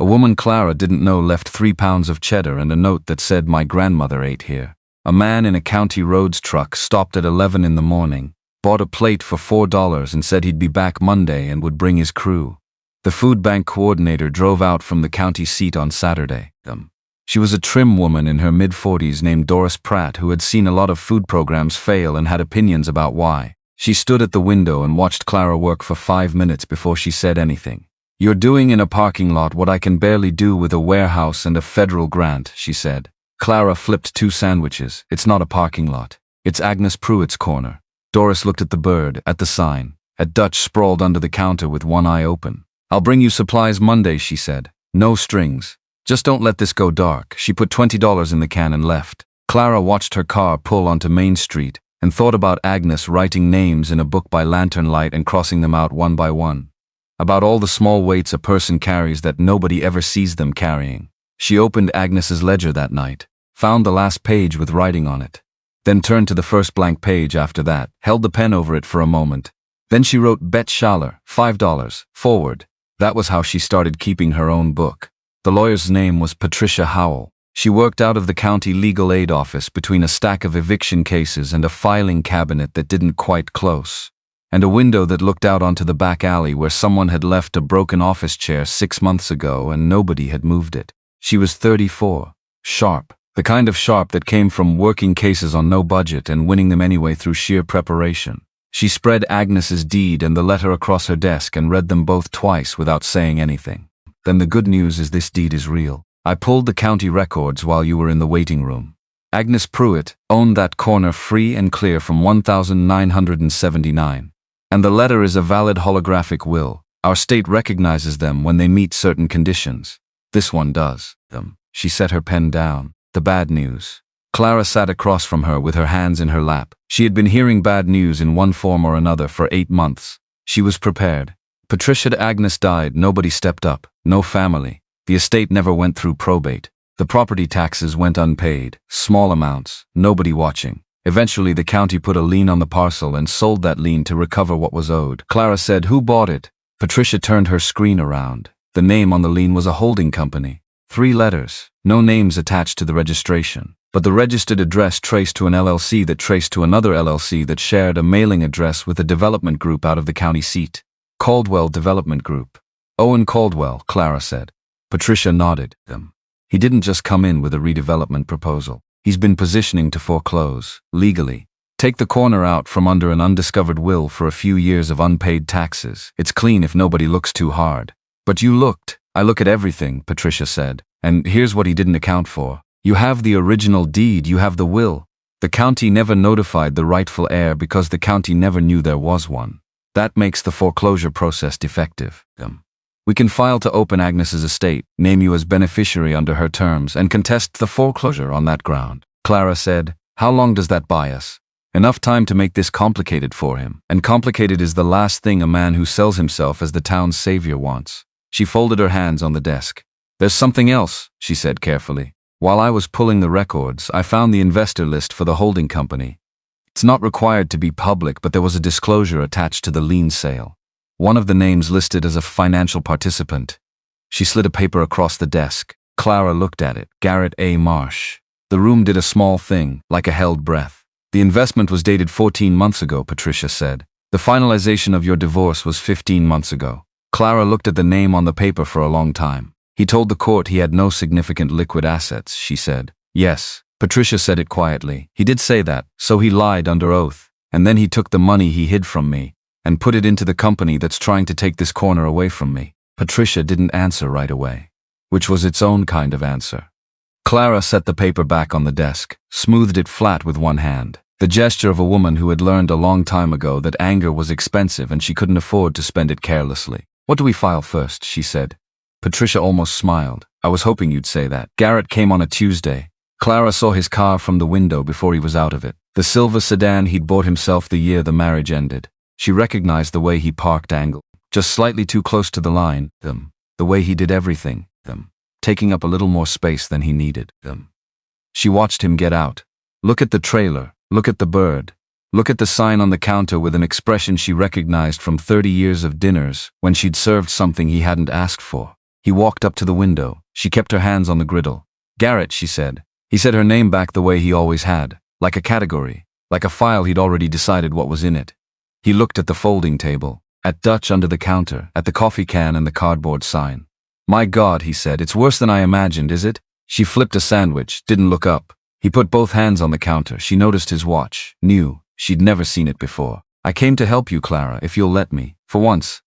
Speaker 1: A woman Clara didn't know left 3 pounds of cheddar and a note that said, "My grandmother ate here." A man in a county roads truck stopped at 11 in the morning, bought a plate for $4 and said he'd be back Monday and would bring his crew. The food bank coordinator drove out from the county seat on Saturday. She was a trim woman in her mid-40s named Doris Pratt who had seen a lot of food programs fail and had opinions about why. She stood at the window and watched Clara work for 5 minutes before she said anything. "You're doing in a parking lot what I can barely do with a warehouse and a federal grant," she said. Clara flipped 2 sandwiches. "It's not a parking lot. It's Agnes Pruitt's corner." Doris looked at the bird, at the sign, at Dutch sprawled under the counter with one eye open. "I'll bring you supplies Monday," she said. "No strings. Just don't let this go dark." She put $20 in the can and left. Clara watched her car pull onto Main Street, and thought about Agnes writing names in a book by lantern light and crossing them out one by one. About all the small weights a person carries that nobody ever sees them carrying. She opened Agnes's ledger that night, found the last page with writing on it, then turned to the first blank page after that, held the pen over it for a moment. Then she wrote Bet Schaller, $5, forward. That was how she started keeping her own book. The lawyer's name was Patricia Howell. She worked out of the county legal aid office between a stack of eviction cases and a filing cabinet that didn't quite close, and a window that looked out onto the back alley where someone had left a broken office chair 6 months ago and nobody had moved it. She was 34, sharp, the kind of sharp that came from working cases on no budget and winning them anyway through sheer preparation. She spread Agnes's deed and the letter across her desk and read them both twice without saying anything. Then the good news is this deed is real. I pulled the county records while you were in the waiting room. Agnes Pruitt owned that corner free and clear from 1979. And the letter is a valid holographic will. Our state recognizes them when they meet certain conditions. This one does them. She set her pen down. The bad news. Clara sat across from her with her hands in her lap. She had been hearing bad news in one form or another for 8 months. She was prepared. Patricia Agnes died, nobody stepped up, no family. The estate never went through probate. The property taxes went unpaid, small amounts, nobody watching. Eventually the county put a lien on the parcel and sold that lien to recover what was owed. Clara said, "Who bought it?" Patricia turned her screen around. The name on the lien was a holding company. 3 letters, no names attached to the registration. But the registered address traced to an LLC that traced to another LLC that shared a mailing address with a development group out of the county seat. Caldwell Development Group. Owen Caldwell, Clara said. Patricia nodded. He didn't just come in with a redevelopment proposal. He's been positioning to foreclose, legally. Take the corner out from under an undiscovered will for a few years of unpaid taxes. It's clean if nobody looks too hard. But you looked. I look at everything, Patricia said. And here's what he didn't account for. You have the original deed, you have the will. The county never notified the rightful heir because the county never knew there was one. That makes the foreclosure process defective. We can file to open Agnes's estate, name you as beneficiary under her terms, and contest the foreclosure on that ground. Clara said, "How long does that buy us?" "Enough time to make this complicated for him. And complicated is the last thing a man who sells himself as the town's savior wants." She folded her hands on the desk. "There's something else," she said carefully. "While I was pulling the records, I found the investor list for the holding company. It's not required to be public, but there was a disclosure attached to the lien sale. One of the names listed as a financial participant." She slid a paper across the desk. Clara looked at it. Garrett A. Marsh. The room did a small thing, like a held breath. "The investment was dated 14 months ago," Patricia said. "The finalization of your divorce was 15 months ago." Clara looked at the name on the paper for a long time. "He told the court he had no significant liquid assets," she said. "Yes," Patricia said it quietly. "He did say that, so he lied under oath. And then he took the money he hid from me and put it into the company that's trying to take this corner away from me." Patricia didn't answer right away, which was its own kind of answer. Clara set the paper back on the desk, smoothed it flat with one hand, the gesture of a woman who had learned a long time ago that anger was expensive and she couldn't afford to spend it carelessly. "What do we file first?" she said. Patricia almost smiled. "I was hoping you'd say that." Garrett came on a Tuesday. Clara saw his car from the window before he was out of it. The silver sedan he'd bought himself the year the marriage ended. She recognized the way he parked angled, just slightly too close to the line, the way he did everything, taking up a little more space than he needed. She watched him get out. Look at the trailer, look at the bird, look at the sign on the counter with an expression she recognized from 30 years of dinners when she'd served something he hadn't asked for. He walked up to the window. She kept her hands on the griddle. "Garrett," she said. He said her name back the way he always had, like a category, like a file he'd already decided what was in it. He looked at the folding table, at Dutch under the counter, at the coffee can and the cardboard sign. "My God," he said, "it's worse than I imagined, is it?" She flipped a sandwich, didn't look up. He put both hands on the counter. She noticed his watch, knew. She'd never seen it before. "I came to help you, Clara, if you'll let me. For once,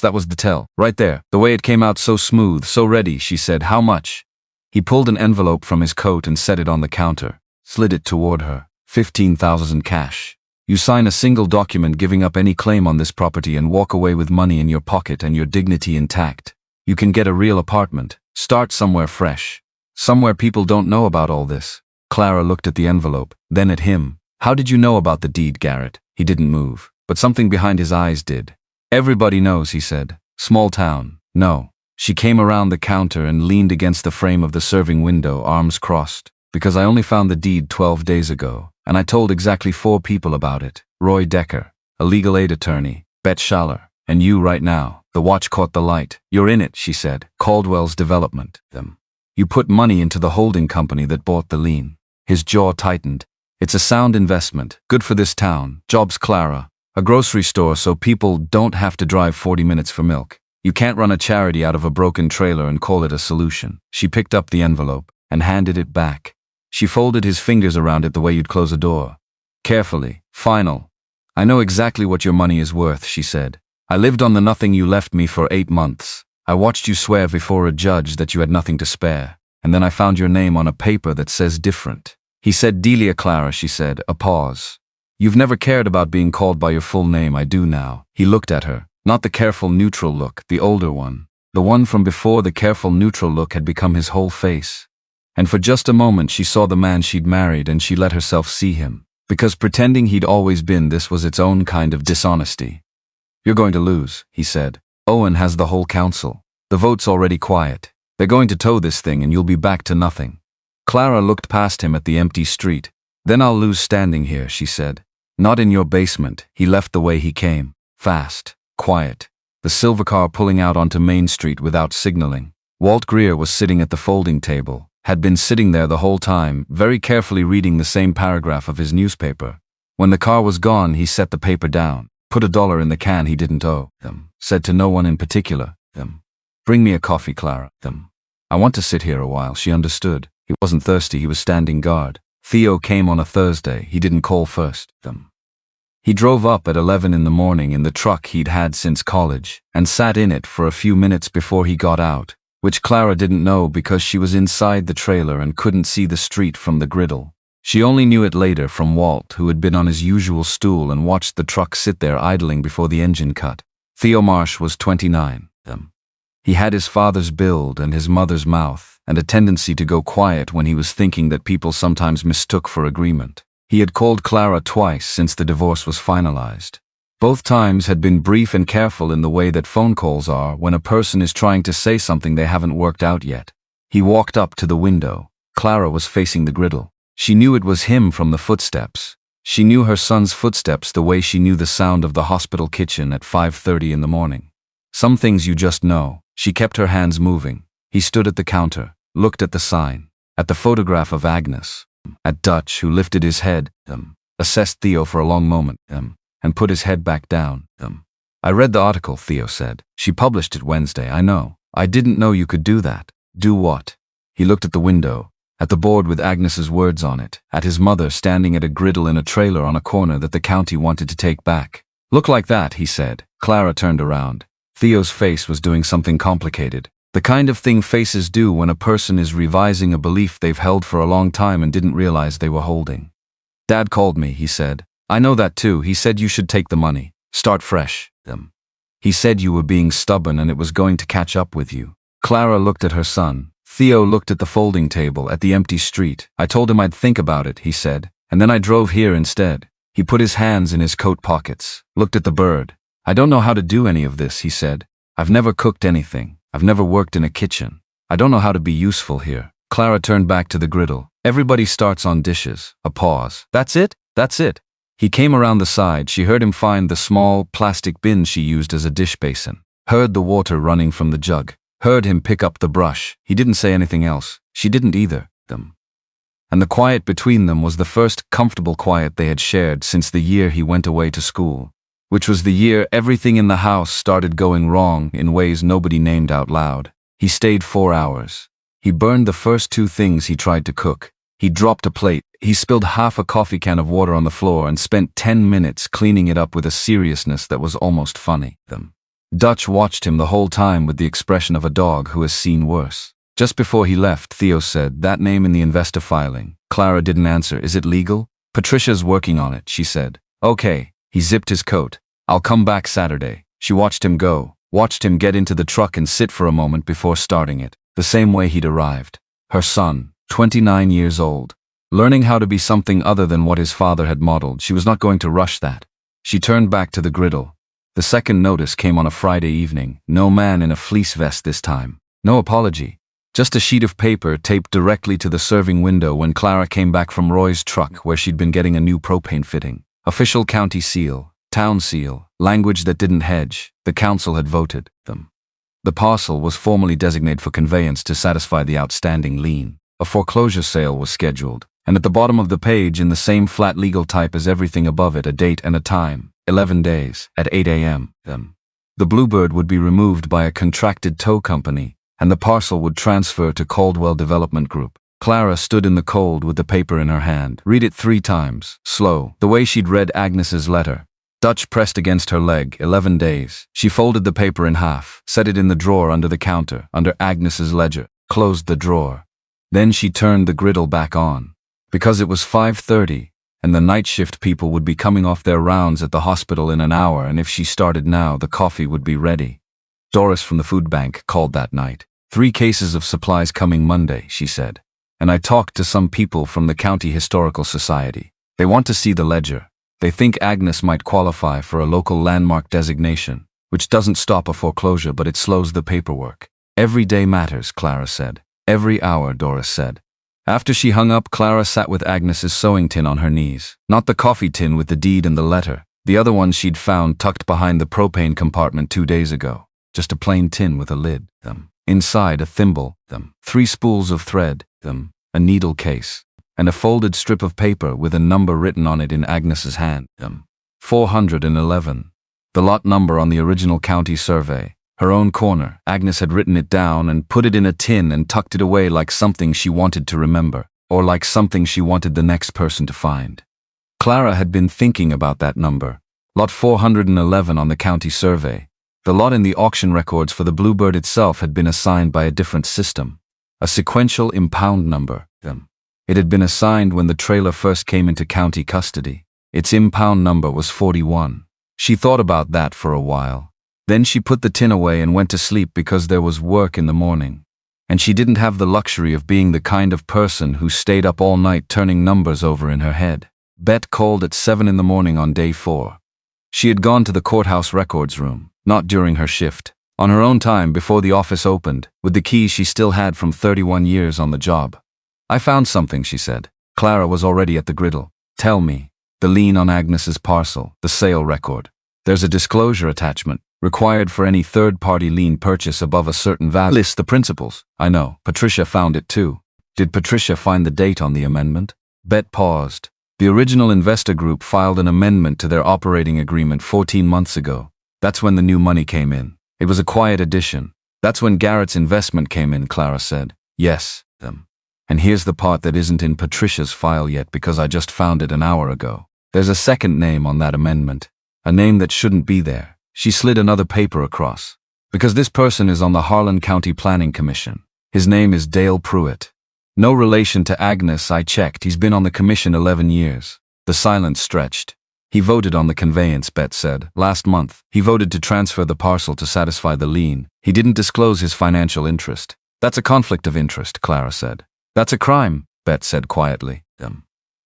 Speaker 1: that was the tell. Right there, the way it came out so smooth, so ready," she said. "How much?" He pulled an envelope from his coat and set it on the counter, slid it toward her. 15,000 cash. You sign a single document giving up any claim on this property and walk away with money in your pocket and your dignity intact. You can get a real apartment, start somewhere fresh. Somewhere people don't know about all this. Clara looked at the envelope, then at him. How did you know about the deed, Garrett? He didn't move, but something behind his eyes did. Everybody knows, he said. Small town. No. She came around the counter and leaned against the frame of the serving window, arms crossed. Because I only found the deed 12 days ago, and I told exactly 4 people about it. Roy Decker, a legal aid attorney, Bet Schaller, and you right now. The watch caught the light. You're in it, she said. Caldwell's development. Them. You put money into the holding company that bought the lien. His jaw tightened. It's a sound investment, good for this town, jobs Clara, a grocery store so people don't have to drive 40 minutes for milk. You can't run a charity out of a broken trailer and call it a solution. She picked up the envelope and handed it back. She folded his fingers around it the way you'd close a door. Carefully. Final. I know exactly what your money is worth, she said. I lived on the nothing you left me for 8 months. I watched you swear before a judge that you had nothing to spare, and then I found your name on a paper that says different. He said, Delia Clara, she said, a pause. You've never cared about being called by your full name, I do now. He looked at her, not the careful neutral look, the older one. The one from before the careful neutral look had become his whole face. And for just a moment she saw the man she'd married and she let herself see him. Because pretending he'd always been this was its own kind of dishonesty. You're going to lose, he said. Owen has the whole council. The vote's already quiet. They're going to tow this thing and you'll be back to nothing. Clara looked past him at the empty street. Then I'll lose standing here, she said. Not in your basement. He left the way he came. Fast. Quiet. The silver car pulling out onto Main Street without signaling. Walt Greer was sitting at the folding table, had been sitting there the whole time, very carefully reading the same paragraph of his newspaper. When the car was gone, he set the paper down, put $1 in the can he didn't owe them, said to no one in particular, them. Bring me a coffee, Clara, them. I want to sit here a while, she understood. He wasn't thirsty, he was standing guard. Theo came on a Thursday, he didn't call first, them. He drove up at 11 in the morning in the truck he'd had since college, and sat in it for a few minutes before he got out, which Clara didn't know because she was inside the trailer and couldn't see the street from the Griddle. She only knew it later from Walt, who had been on his usual stool and watched the truck sit there idling before the engine cut. Theo Marsh was 29, them. He had his father's build and his mother's mouth, and a tendency to go quiet when he was thinking that people sometimes mistook for agreement. He had called Clara twice since the divorce was finalized. Both times had been brief and careful in the way that phone calls are when a person is trying to say something they haven't worked out yet. He walked up to the window. Clara was facing the Griddle. She knew it was him from the footsteps. She knew her son's footsteps the way she knew the sound of the hospital kitchen at 5:30 in the morning. Some things you just know. She kept her hands moving. He stood at the counter, looked at the sign, at the photograph of Agnes, at Dutch, who lifted his head, assessed Theo for a long moment, and put his head back down, I read the article, Theo said. She published it Wednesday, I know. I didn't know you could do that. Do what? He looked at the window, at the board with Agnes's words on it, at his mother standing at a griddle in a trailer on a corner that the county wanted to take back. Look like that, he said. Clara turned around. Theo's face was doing something complicated. The kind of thing faces do when a person is revising a belief they've held for a long time and didn't realize they were holding. Dad called me, he said. I know that too. He said you should take the money. Start fresh, them. He said you were being stubborn and it was going to catch up with you. Clara looked at her son. Theo looked at the folding table, at the empty street. I told him I'd think about it, he said, and then I drove here instead. He put his hands in his coat pockets, looked at the bird. I don't know how to do any of this, he said. I've never cooked anything. I've never worked in a kitchen. I don't know how to be useful here. Clara turned back to the Griddle. Everybody starts on dishes. A pause. That's it? That's it. He came around the side. She heard him find the small plastic bin she used as a dish basin. Heard the water running from the jug. Heard him pick up the brush. He didn't say anything else. She didn't either, them. And the quiet between them was the first comfortable quiet they had shared since the year he went away to school, which was the year everything in the house started going wrong in ways nobody named out loud. He stayed 4 hours. He burned the first 2 things he tried to cook. He dropped a plate. He spilled half a coffee can of water on the floor and spent 10 minutes cleaning it up with a seriousness that was almost funny. Dutch watched him the whole time with the expression of a dog who has seen worse. Just before he left, Theo said, that name in the investor filing. Clara didn't answer. Is it legal? Patricia's working on it, she said. Okay. He zipped his coat. I'll come back Saturday. She watched him go, watched him get into the truck and sit for a moment before starting it, the same way he'd arrived. Her son, 29 years old. Learning how to be something other than what his father had modeled, she was not going to rush that. She turned back to the griddle. The second notice came on a Friday evening. No man in a fleece vest this time. No apology. Just a sheet of paper taped directly to the serving window when Clara came back from Roy's truck where she'd been getting a new propane fitting. Official county seal, town seal, language that didn't hedge. The council had voted them. The parcel was formally designated for conveyance to satisfy the outstanding lien. A foreclosure sale was scheduled, and at the bottom of the page in the same flat legal type as everything above it, a date and a time, 11 days, at 8 a.m. The Bluebird would be removed by a contracted tow company, and the parcel would transfer to Caldwell Development Group. Clara stood in the cold with the paper in her hand. Read it 3 times, slow, the way she'd read Agnes's letter. Dutch pressed against her leg, 11 days. She folded the paper in half, set it in the drawer under the counter, under Agnes's ledger, closed the drawer. Then she turned the griddle back on. Because it was 5:30, and the night shift people would be coming off their rounds at the hospital in an hour, and if she started now, the coffee would be ready. Doris from the food bank called that night. 3 cases of supplies coming Monday, she said. And I talked to some people from the County Historical Society. They want to see the ledger. They think Agnes might qualify for a local landmark designation, which doesn't stop a foreclosure, but it slows the paperwork. Every day matters, Clara said. Every hour, Doris said. After she hung up, Clara sat with Agnes's sewing tin on her knees. Not the coffee tin with the deed and the letter. The other one she'd found tucked behind the propane compartment 2 days ago. Just a plain tin with a lid. Inside, a thimble. 3 spools of thread. A needle case. And a folded strip of paper with a number written on it in Agnes's hand. 411. The lot number on the original county survey. Her own corner. Agnes had written it down and put it in a tin and tucked it away like something she wanted to remember, or like something she wanted the next person to find. Clara had been thinking about that number. Lot 411 on the county survey. The lot in the auction records for the Bluebird itself had been assigned by a different system. A sequential impound number. It had been assigned when the trailer first came into county custody. Its impound number was 41. She thought about that for a while. Then she put the tin away and went to sleep because there was work in the morning. And she didn't have the luxury of being the kind of person who stayed up all night turning numbers over in her head. Bet called at 7 in the morning on day 4. She had gone to the courthouse records room, not during her shift, on her own time before the office opened, with the keys she still had from 31 years on the job. I found something, she said. Clara was already at the griddle. Tell me. The lien on Agnes's parcel, the sale record. There's a disclosure attachment, required for any third-party lien purchase above a certain value. List the principals. I know. Patricia found it too. Did Patricia find the date on the amendment? Bet paused. The original investor group filed an amendment to their operating agreement 14 months ago. That's when the new money came in. It was a quiet addition. That's when Garrett's investment came in, Clara said. Yes, And here's the part that isn't in Patricia's file yet because I just found it an hour ago. There's a second name on that amendment. A name that shouldn't be there. She slid another paper across. Because this person is on the Heartland County Planning Commission. His name is Dale Pruitt. No relation to Agnes, I checked. He's been on the commission 11 years. The silence stretched. He voted on the conveyance, Bet said. Last month, he voted to transfer the parcel to satisfy the lien. He didn't disclose his financial interest. That's a conflict of interest, Clara said. That's a crime, Bet said quietly.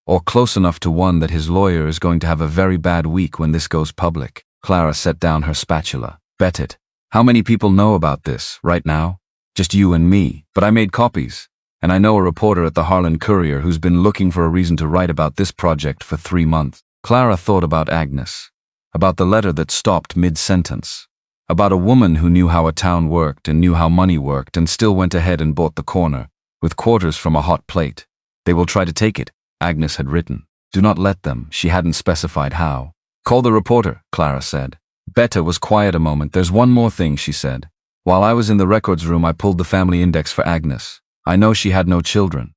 Speaker 1: Or close enough to one that his lawyer is going to have a very bad week when this goes public. Clara set down her spatula. Bet it. How many people know about this, right now? Just you and me, but I made copies. And I know a reporter at the Heartland Courier who's been looking for a reason to write about this project for 3 months. Clara thought about Agnes. About the letter that stopped mid-sentence. About a woman who knew how a town worked and knew how money worked and still went ahead and bought the corner, with quarters from a hot plate. They will try to take it, Agnes had written. Do not let them, she hadn't specified how. Call the reporter, Clara said. Betta was quiet a moment. There's one more thing, she said. While I was in the records room, I pulled the family index for Agnes. I know she had no children,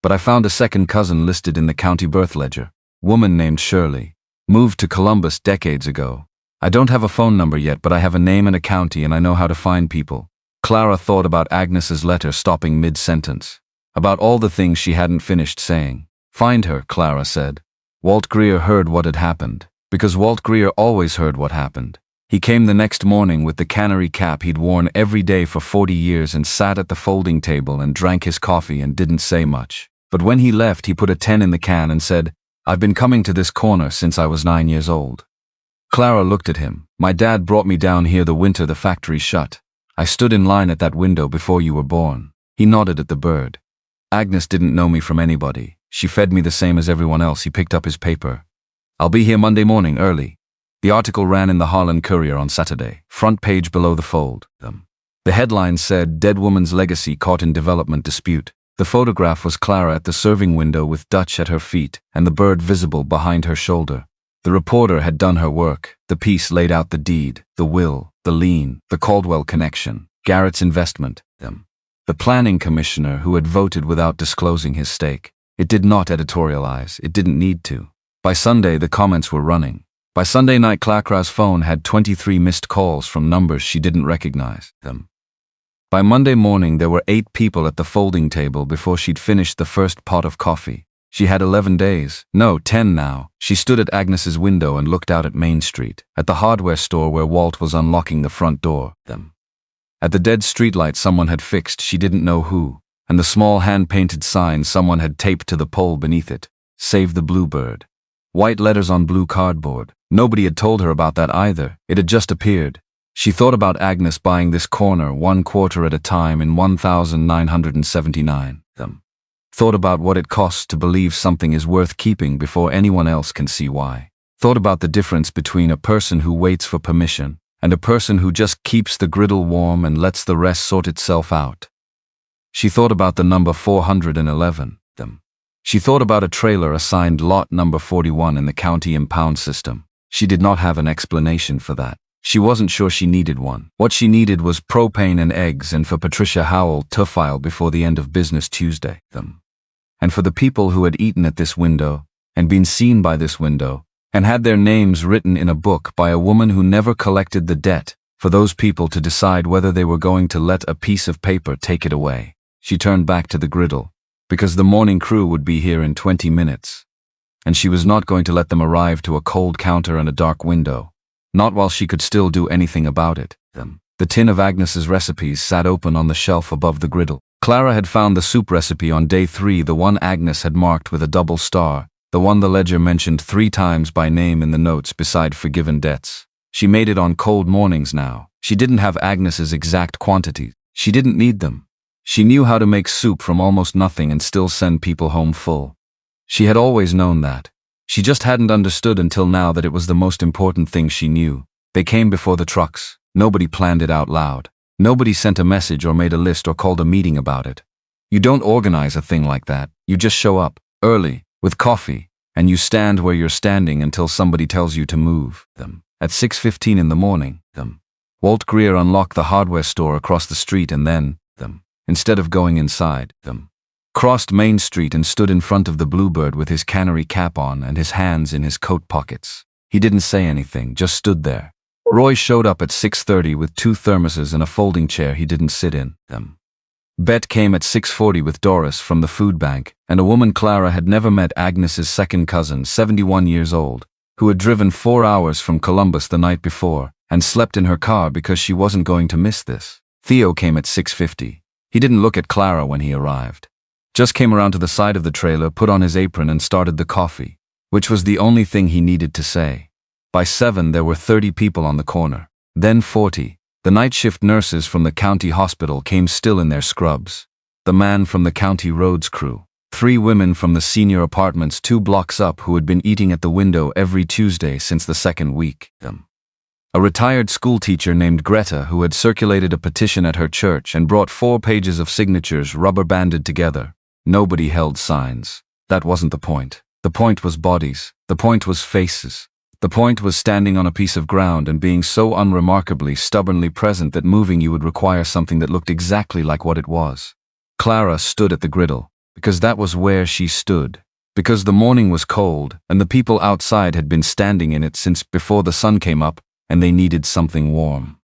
Speaker 1: but I found a second cousin listed in the county birth ledger. Woman named Shirley. Moved to Columbus decades ago. I don't have a phone number yet, but I have a name and a county and I know how to find people. Clara thought about Agnes's letter stopping mid-sentence. About all the things she hadn't finished saying. Find her, Clara said. Walt Greer heard what had happened. Because Walt Greer always heard what happened. He came the next morning with the cannery cap he'd worn every day for 40 years and sat at the folding table and drank his coffee and didn't say much. But when he left, he put a 10 in the can and said, "I've been coming to this corner since I was 9 years old." Clara looked at him. "My dad brought me down here the winter the factory shut. I stood in line at that window before you were born." He nodded at the bird. "Agnes didn't know me from anybody. She fed me the same as everyone else." He picked up his paper. "I'll be here Monday morning early." The article ran in the Heartland Courier on Saturday, front page below the fold. The headline said, "Dead woman's legacy caught in development dispute." The photograph was Clara at the serving window with Dutch at her feet and the bird visible behind her shoulder. The reporter had done her work. The piece laid out the deed, the will, the lien, the Caldwell connection, Garrett's investment, the planning commissioner who had voted without disclosing his stake. It did not editorialize. It didn't need to. By Sunday, the comments were running. By Sunday night, Clara's phone had 23 missed calls from numbers she didn't recognize. By Monday morning, there were 8 people at the folding table before she'd finished the first pot of coffee. She had 11 days. No, 10 now. She stood at Agnes's window and looked out at Main Street, at the hardware store where Walt was unlocking the front door. At the dead streetlight someone had fixed, she didn't know who, and the small hand-painted sign someone had taped to the pole beneath it. "Save the Bluebird." White letters on blue cardboard. Nobody had told her about that either. It had just appeared. She thought about Agnes buying this corner 1 quarter at a time in 1979. Thought about what it costs to believe something is worth keeping before anyone else can see why. Thought about the difference between a person who waits for permission and a person who just keeps the griddle warm and lets the rest sort itself out. She thought about the number 411. She thought about a trailer assigned lot number 41 in the county impound system. She did not have an explanation for that. She wasn't sure she needed one. What she needed was propane and eggs, and for Patricia Howell to file before the end of business Tuesday. And for the people who had eaten at this window, and been seen by this window, and had their names written in a book by a woman who never collected the debt, for those people to decide whether they were going to let a piece of paper take it away. She turned back to the griddle, because the morning crew would be here in 20 minutes. And she was not going to let them arrive to a cold counter and a dark window. Not while she could still do anything about it. The tin of Agnes's recipes sat open on the shelf above the griddle. Clara had found the soup recipe on day 3, the one Agnes had marked with a double star, the one the ledger mentioned 3 times by name in the notes beside forgiven debts. She made it on cold mornings now. She didn't have Agnes's exact quantities. She didn't need them. She knew how to make soup from almost nothing and still send people home full. She had always known that. She just hadn't understood until now that it was the most important thing she knew. They came before the trucks. Nobody planned it out loud. Nobody sent a message or made a list or called a meeting about it. You don't organize a thing like that. You just show up, early, with coffee, and you stand where you're standing until somebody tells you to move. At 6:15 in the morning, Walt Greer unlocked the hardware store across the street and then, instead of going inside, crossed Main Street and stood in front of the Bluebird with his cannery cap on and his hands in his coat pockets. He didn't say anything, just stood there. Roy showed up at 6:30 with 2 thermoses and a folding chair he didn't sit in. Bet came at 6:40 with Doris from the food bank, and a woman Clara had never met, Agnes's second cousin, 71 years old, who had driven 4 hours from Columbus the night before and slept in her car because she wasn't going to miss this. Theo came at 6:50. He didn't look at Clara when he arrived. Just came around to the side of the trailer, put on his apron and started the coffee, which was the only thing he needed to say. By 7 there were 30 people on the corner, then 40. The night shift nurses from the county hospital came still in their scrubs. The man from the county roads crew. 3 women from the senior apartments 2 blocks up who had been eating at the window every Tuesday since the second week. A retired schoolteacher named Greta who had circulated a petition at her church and brought 4 pages of signatures rubber-banded together. Nobody held signs. That wasn't the point. The point was bodies. The point was faces. The point was standing on a piece of ground and being so unremarkably, stubbornly present that moving you would require something that looked exactly like what it was. Clara stood at the griddle, because that was where she stood. Because the morning was cold, and the people outside had been standing in it since before the sun came up, and they needed something warm.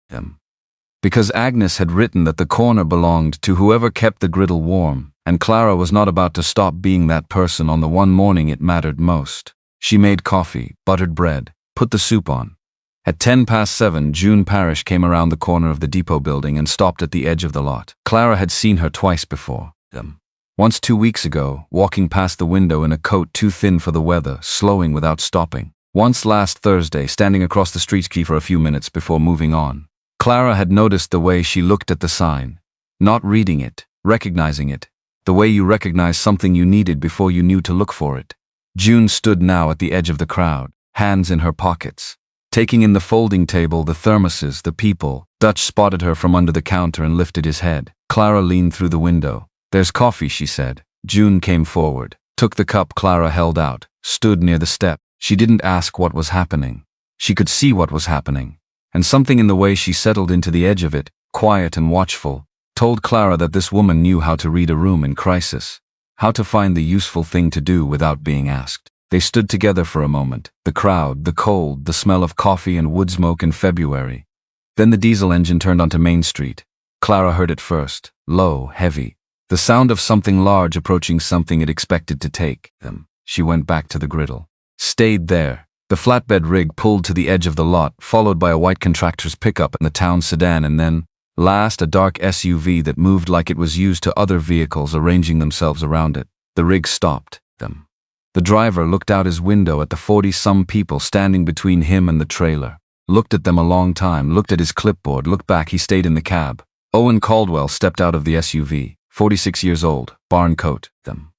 Speaker 1: Because Agnes had written that the corner belonged to whoever kept the griddle warm, and Clara was not about to stop being that person on the one morning it mattered most. She made coffee, buttered bread, put the soup on. At 7:10, June Parrish came around the corner of the depot building and stopped at the edge of the lot. Clara had seen her twice before. Once 2 weeks ago, walking past the window in a coat too thin for the weather, slowing without stopping. Once last Thursday, standing across the street key for a few minutes before moving on. Clara had noticed the way she looked at the sign. Not reading it, recognizing it. The way you recognize something you needed before you knew to look for it. June stood now at the edge of the crowd, hands in her pockets. Taking in the folding table, the thermoses, the people. Dutch spotted her from under the counter and lifted his head. Clara leaned through the window. "There's coffee," she said. June came forward, took the cup Clara held out, stood near the step. She didn't ask what was happening. She could see what was happening. And something in the way she settled into the edge of it, quiet and watchful, told Clara that this woman knew how to read a room in crisis. How to find the useful thing to do without being asked. They stood together for a moment. The crowd, the cold, the smell of coffee and wood smoke in February. Then the diesel engine turned onto Main Street. Clara heard it first, low, heavy. The sound of something large approaching something it expected to take them. She went back to the griddle. Stayed there. The flatbed rig pulled to the edge of the lot, followed by a white contractor's pickup and the town sedan, and then, last, a dark SUV that moved like it was used to other vehicles arranging themselves around it. The rig stopped them. The driver looked out his window at the 40-some people standing between him and the trailer. Looked at them a long time, looked at his clipboard, looked back. He stayed in the cab. Owen Caldwell stepped out of the SUV. 46 years old, barn coat, them.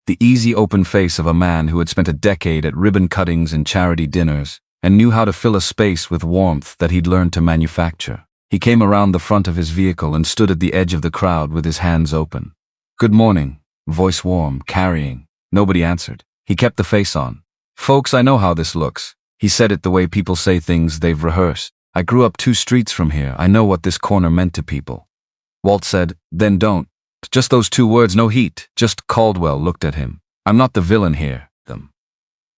Speaker 1: The easy open face of a man who had spent a decade at ribbon cuttings and charity dinners, and knew how to fill a space with warmth that he'd learned to manufacture. He came around the front of his vehicle and stood at the edge of the crowd with his hands open. "Good morning," voice warm, carrying. Nobody answered. He kept the face on. "Folks, I know how this looks." He said it the way people say things they've rehearsed. "I grew up 2 streets from here. I know what this corner meant to people." Walt said, "Then don't." Just those 2 words, no heat. Just Caldwell looked at him. "I'm not the villain here, them.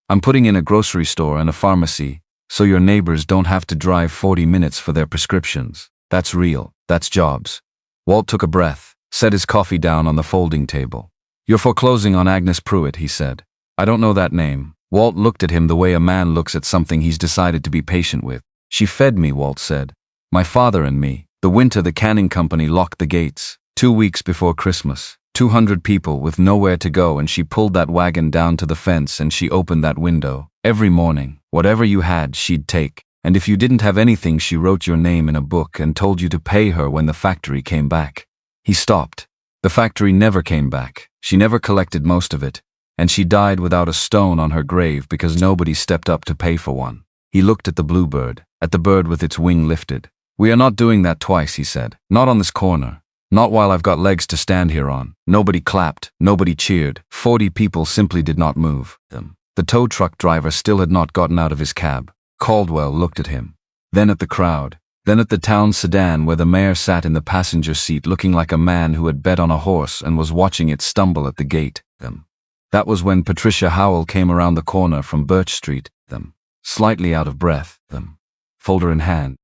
Speaker 1: I'm putting in a grocery store and a pharmacy, so your neighbors don't have to drive 40 minutes for their prescriptions. That's real. That's jobs." Walt took a breath, set his coffee down on the folding table. "You're foreclosing on Agnes Pruitt," he said. "I don't know that name." Walt looked at him the way a man looks at something he's decided to be patient with. "She fed me," Walt said. "My father and me. The winter the canning company locked the gates. 2 weeks before Christmas. 200 people with nowhere to go, and she pulled that wagon down to the fence and she opened that window. Every morning, whatever you had, she'd take. And if you didn't have anything, she wrote your name in a book and told you to pay her when the factory came back." He stopped. The factory never came back. She never collected most of it. And she died without a stone on her grave because nobody stepped up to pay for one. He looked at the Bluebird, at the bird with its wing lifted. "We are not doing that twice," he said. "Not on this corner. Not while I've got legs to stand here on." Nobody clapped, nobody cheered. 40 people simply did not move them. The tow truck driver still had not gotten out of his cab. Caldwell looked at him. Then at the crowd. Then at the town sedan where the mayor sat in the passenger seat looking like a man who had bet on a horse and was watching it stumble at the gate. That was when Patricia Howell came around the corner from Birch Street. Slightly out of breath. Folder in hand.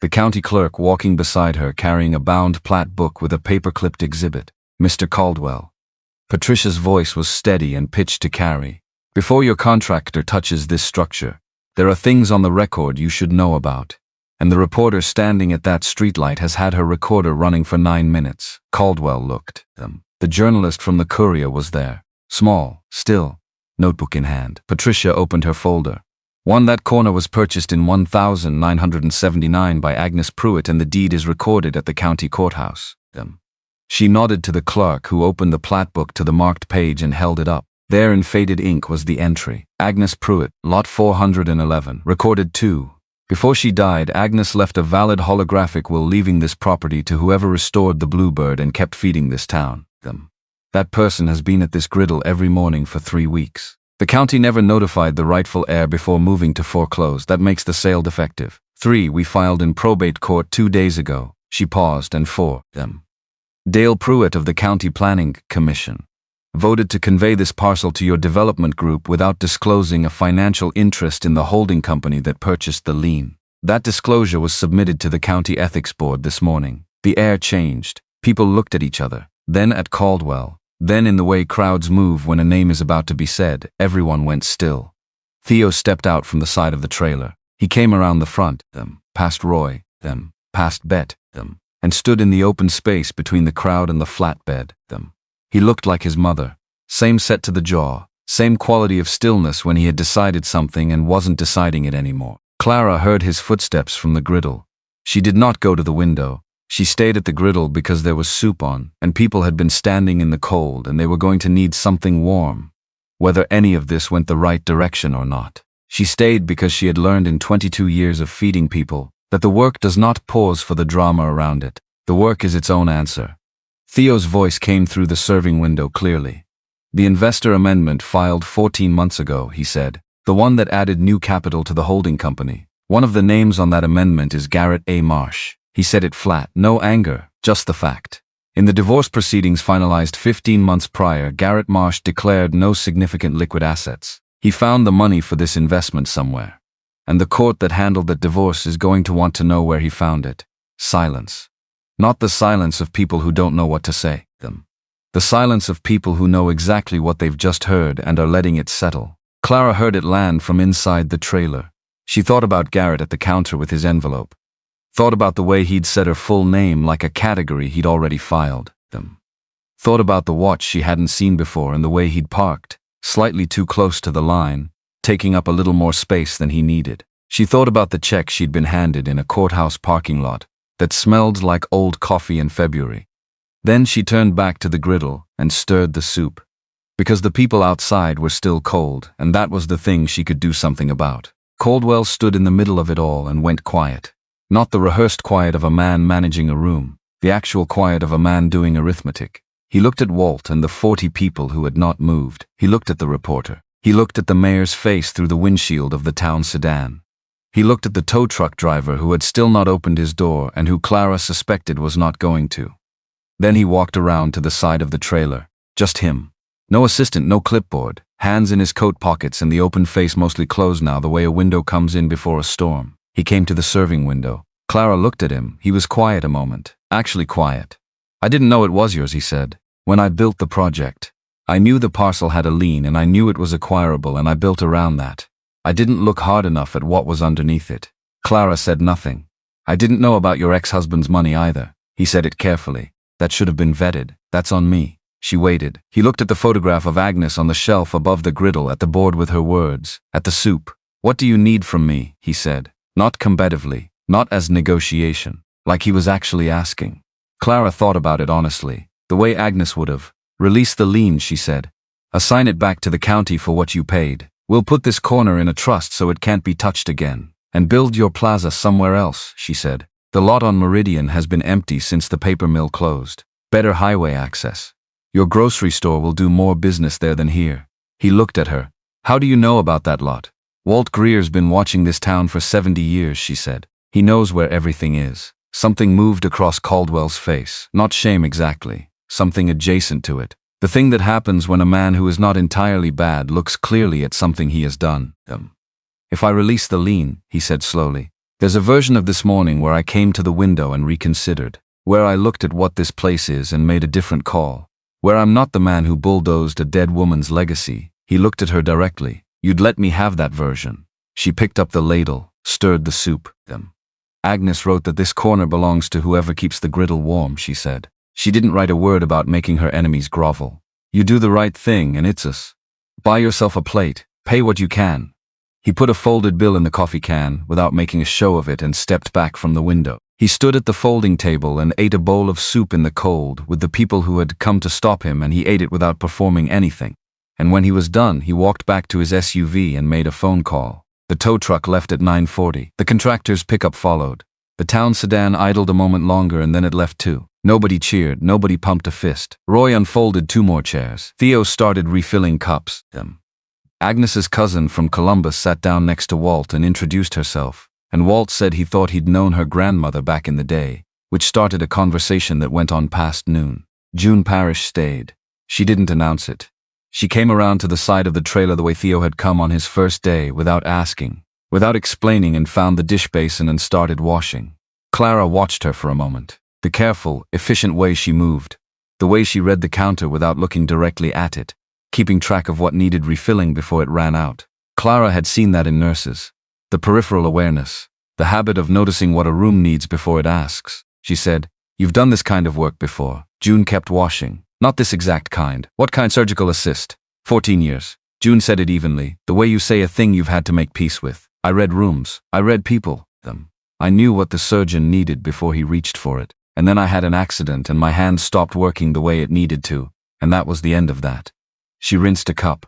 Speaker 1: The county clerk walking beside her carrying a bound plat book with a paper-clipped exhibit. "Mr. Caldwell." Patricia's voice was steady and pitched to carry. "Before your contractor touches this structure, there are things on the record you should know about. And the reporter standing at that streetlight has had her recorder running for 9 minutes. Caldwell looked. The journalist from the Courier was there. Small, still, notebook in hand. Patricia opened her folder. That corner was purchased in 1979 by Agnes Pruitt and the deed is recorded at the county courthouse. She nodded to the clerk who opened the plat book to the marked page and held it up. There in faded ink was the entry. Agnes Pruitt, lot 411, recorded 2. Before she died, Agnes left a valid holographic will leaving this property to whoever restored the Bluebird and kept feeding this town. That person has been at this griddle every morning for 3 weeks. The county never notified the rightful heir before moving to foreclose. That makes the sale defective. 3. We filed in probate court 2 days ago." She paused. "And 4. Dale Pruitt of the County Planning Commission voted to convey this parcel to your development group without disclosing a financial interest in the holding company that purchased the lien. That disclosure was submitted to the County Ethics Board this morning." The air changed. People looked at each other, then at Caldwell. Then in the way crowds move when a name is about to be said, everyone went still. Theo stepped out from the side of the trailer. He came around the front, past Roy, past Bet, and stood in the open space between the crowd and the flatbed, He looked like his mother. Same set to the jaw, same quality of stillness when he had decided something and wasn't deciding it anymore. Clara heard his footsteps from the griddle. She did not go to the window. She stayed at the griddle because there was soup on, and people had been standing in the cold and they were going to need something warm, whether any of this went the right direction or not. She stayed because she had learned in 22 years of feeding people that the work does not pause for the drama around it. The work is its own answer. Theo's voice came through the serving window clearly. The investor amendment filed 14 months ago, he said. The one that added new capital to the holding company. One of the names on that amendment is Garrett A. Marsh. He said it flat, no anger, just the fact. In the divorce proceedings finalized 15 months prior, Garrett Marsh declared no significant liquid assets. He found the money for this investment somewhere. And the court that handled that divorce is going to want to know where he found it. Silence. Not the silence of people who don't know what to say. The silence of people who know exactly what they've just heard and are letting it settle. Clara heard it land from inside the trailer. She thought about Garrett at the counter with his envelope. Thought about the way he'd said her full name like a category he'd already filed. Thought about the watch she hadn't seen before and the way he'd parked, slightly too close to the line, taking up a little more space than he needed. She thought about the check she'd been handed in a courthouse parking lot that smelled like old coffee in February. Then she turned back to the griddle and stirred the soup. Because the people outside were still cold, and that was the thing she could do something about. Caldwell stood in the middle of it all and went quiet. Not the rehearsed quiet of a man managing a room, the actual quiet of a man doing arithmetic. He looked at Walt and the 40 people who had not moved. He looked at the reporter. He looked at the mayor's face through the windshield of the town sedan. He looked at the tow truck driver who had still not opened his door and who Clara suspected was not going to. Then he walked around to the side of the trailer. Just him. No assistant, no clipboard, hands in his coat pockets and the open face mostly closed now the way a window comes in before a storm. He came to the serving window. Clara looked at him. He was quiet a moment. Actually quiet. I didn't know it was yours, he said. When I built the project, I knew the parcel had a lien and I knew it was acquirable and I built around that. I didn't look hard enough at what was underneath it. Clara said nothing. I didn't know about your ex-husband's money either. He said it carefully. That should have been vetted. That's on me. She waited. He looked at the photograph of Agnes on the shelf above the griddle, at the board with her words, at the soup. What do you need from me? He said. Not combatively, not as negotiation, like he was actually asking. Clara thought about it honestly, the way Agnes would have. Release the lien, she said. Assign it back to the county for what you paid. We'll put this corner in a trust so it can't be touched again. And build your plaza somewhere else, she said. The lot on Meridian has been empty since the paper mill closed. Better highway access. Your grocery store will do more business there than here. He looked at her. How do you know about that lot? Walt Greer's been watching this town for 70 years, she said. He knows where everything is. Something moved across Caldwell's face. Not shame exactly. Something adjacent to it. The thing that happens when a man who is not entirely bad looks clearly at something he has done. If I release the lien, he said slowly. There's a version of this morning where I came to the window and reconsidered. Where I looked at what this place is and made a different call. Where I'm not the man who bulldozed a dead woman's legacy. He looked at her directly. You'd let me have that version. She picked up the ladle, stirred the soup. Agnes wrote that this corner belongs to whoever keeps the griddle warm, she said. She didn't write a word about making her enemies grovel. You do the right thing and it's us. Buy yourself a plate. Pay what you can. He put a folded bill in the coffee can without making a show of it and stepped back from the window. He stood at the folding table and ate a bowl of soup in the cold with the people who had come to stop him, and he ate it without performing anything. And when he was done, he walked back to his SUV and made a phone call. The tow truck left at 9:40. The contractor's pickup followed. The town sedan idled a moment longer and then it left too. Nobody cheered, nobody pumped a fist. Roy unfolded 2 more chairs. Theo started refilling cups. Agnes's cousin from Columbus sat down next to Walt and introduced herself. And Walt said he thought he'd known her grandmother back in the day, which started a conversation that went on past noon. June Parrish stayed. She didn't announce it. She came around to the side of the trailer the way Theo had come on his first day, without asking, without explaining, and found the dish basin and started washing. Clara watched her for a moment. The careful, efficient way she moved. The way she read the counter without looking directly at it, keeping track of what needed refilling before it ran out. Clara had seen that in nurses. The peripheral awareness, the habit of noticing what a room needs before it asks. She said, "You've done this kind of work before." June kept washing. Not this exact kind. What kind? Surgical assist. 14 years. June said it evenly, the way you say a thing you've had to make peace with. I read rooms. I read people. Them. I knew what the surgeon needed before he reached for it. And then I had an accident and my hand stopped working the way it needed to. And that was the end of that. She rinsed a cup.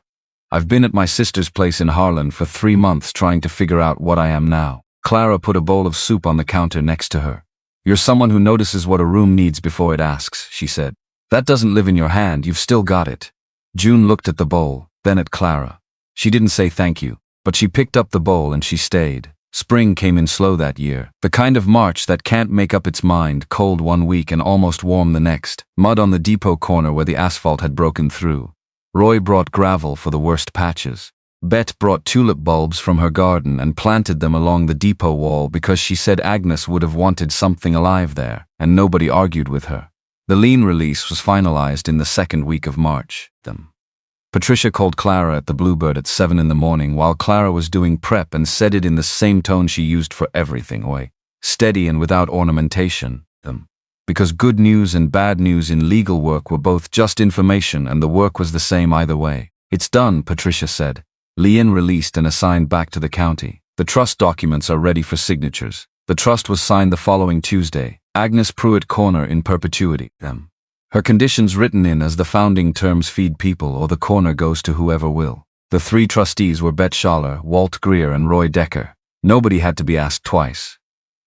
Speaker 1: I've been at my sister's place in Heartland for 3 months trying to figure out what I am now. Clara put a bowl of soup on the counter next to her. You're someone who notices what a room needs before it asks, she said. That doesn't live in your hand, you've still got it. June looked at the bowl, then at Clara. She didn't say thank you, but she picked up the bowl and she stayed. Spring came in slow that year, the kind of March that can't make up its mind, cold one week and almost warm the next. Mud on the depot corner where the asphalt had broken through. Roy brought gravel for the worst patches. Bet brought tulip bulbs from her garden and planted them along the depot wall because she said Agnes would have wanted something alive there, and nobody argued with her. The lien release was finalized in the second week of March. Patricia called Clara at the Bluebird at 7 in the morning while Clara was doing prep and said it in the same tone she used for everything, steady and without ornamentation. Because good news and bad news in legal work were both just information and the work was the same either way. It's done, Patricia said. Lien released and assigned back to the county. The trust documents are ready for signatures. The trust was signed the following Tuesday. Agnes Pruitt Corner in perpetuity. Her conditions written in as the founding terms feed people or the corner goes to whoever will. The 3 trustees were Bet Schaller, Walt Greer and Roy Decker. Nobody had to be asked twice.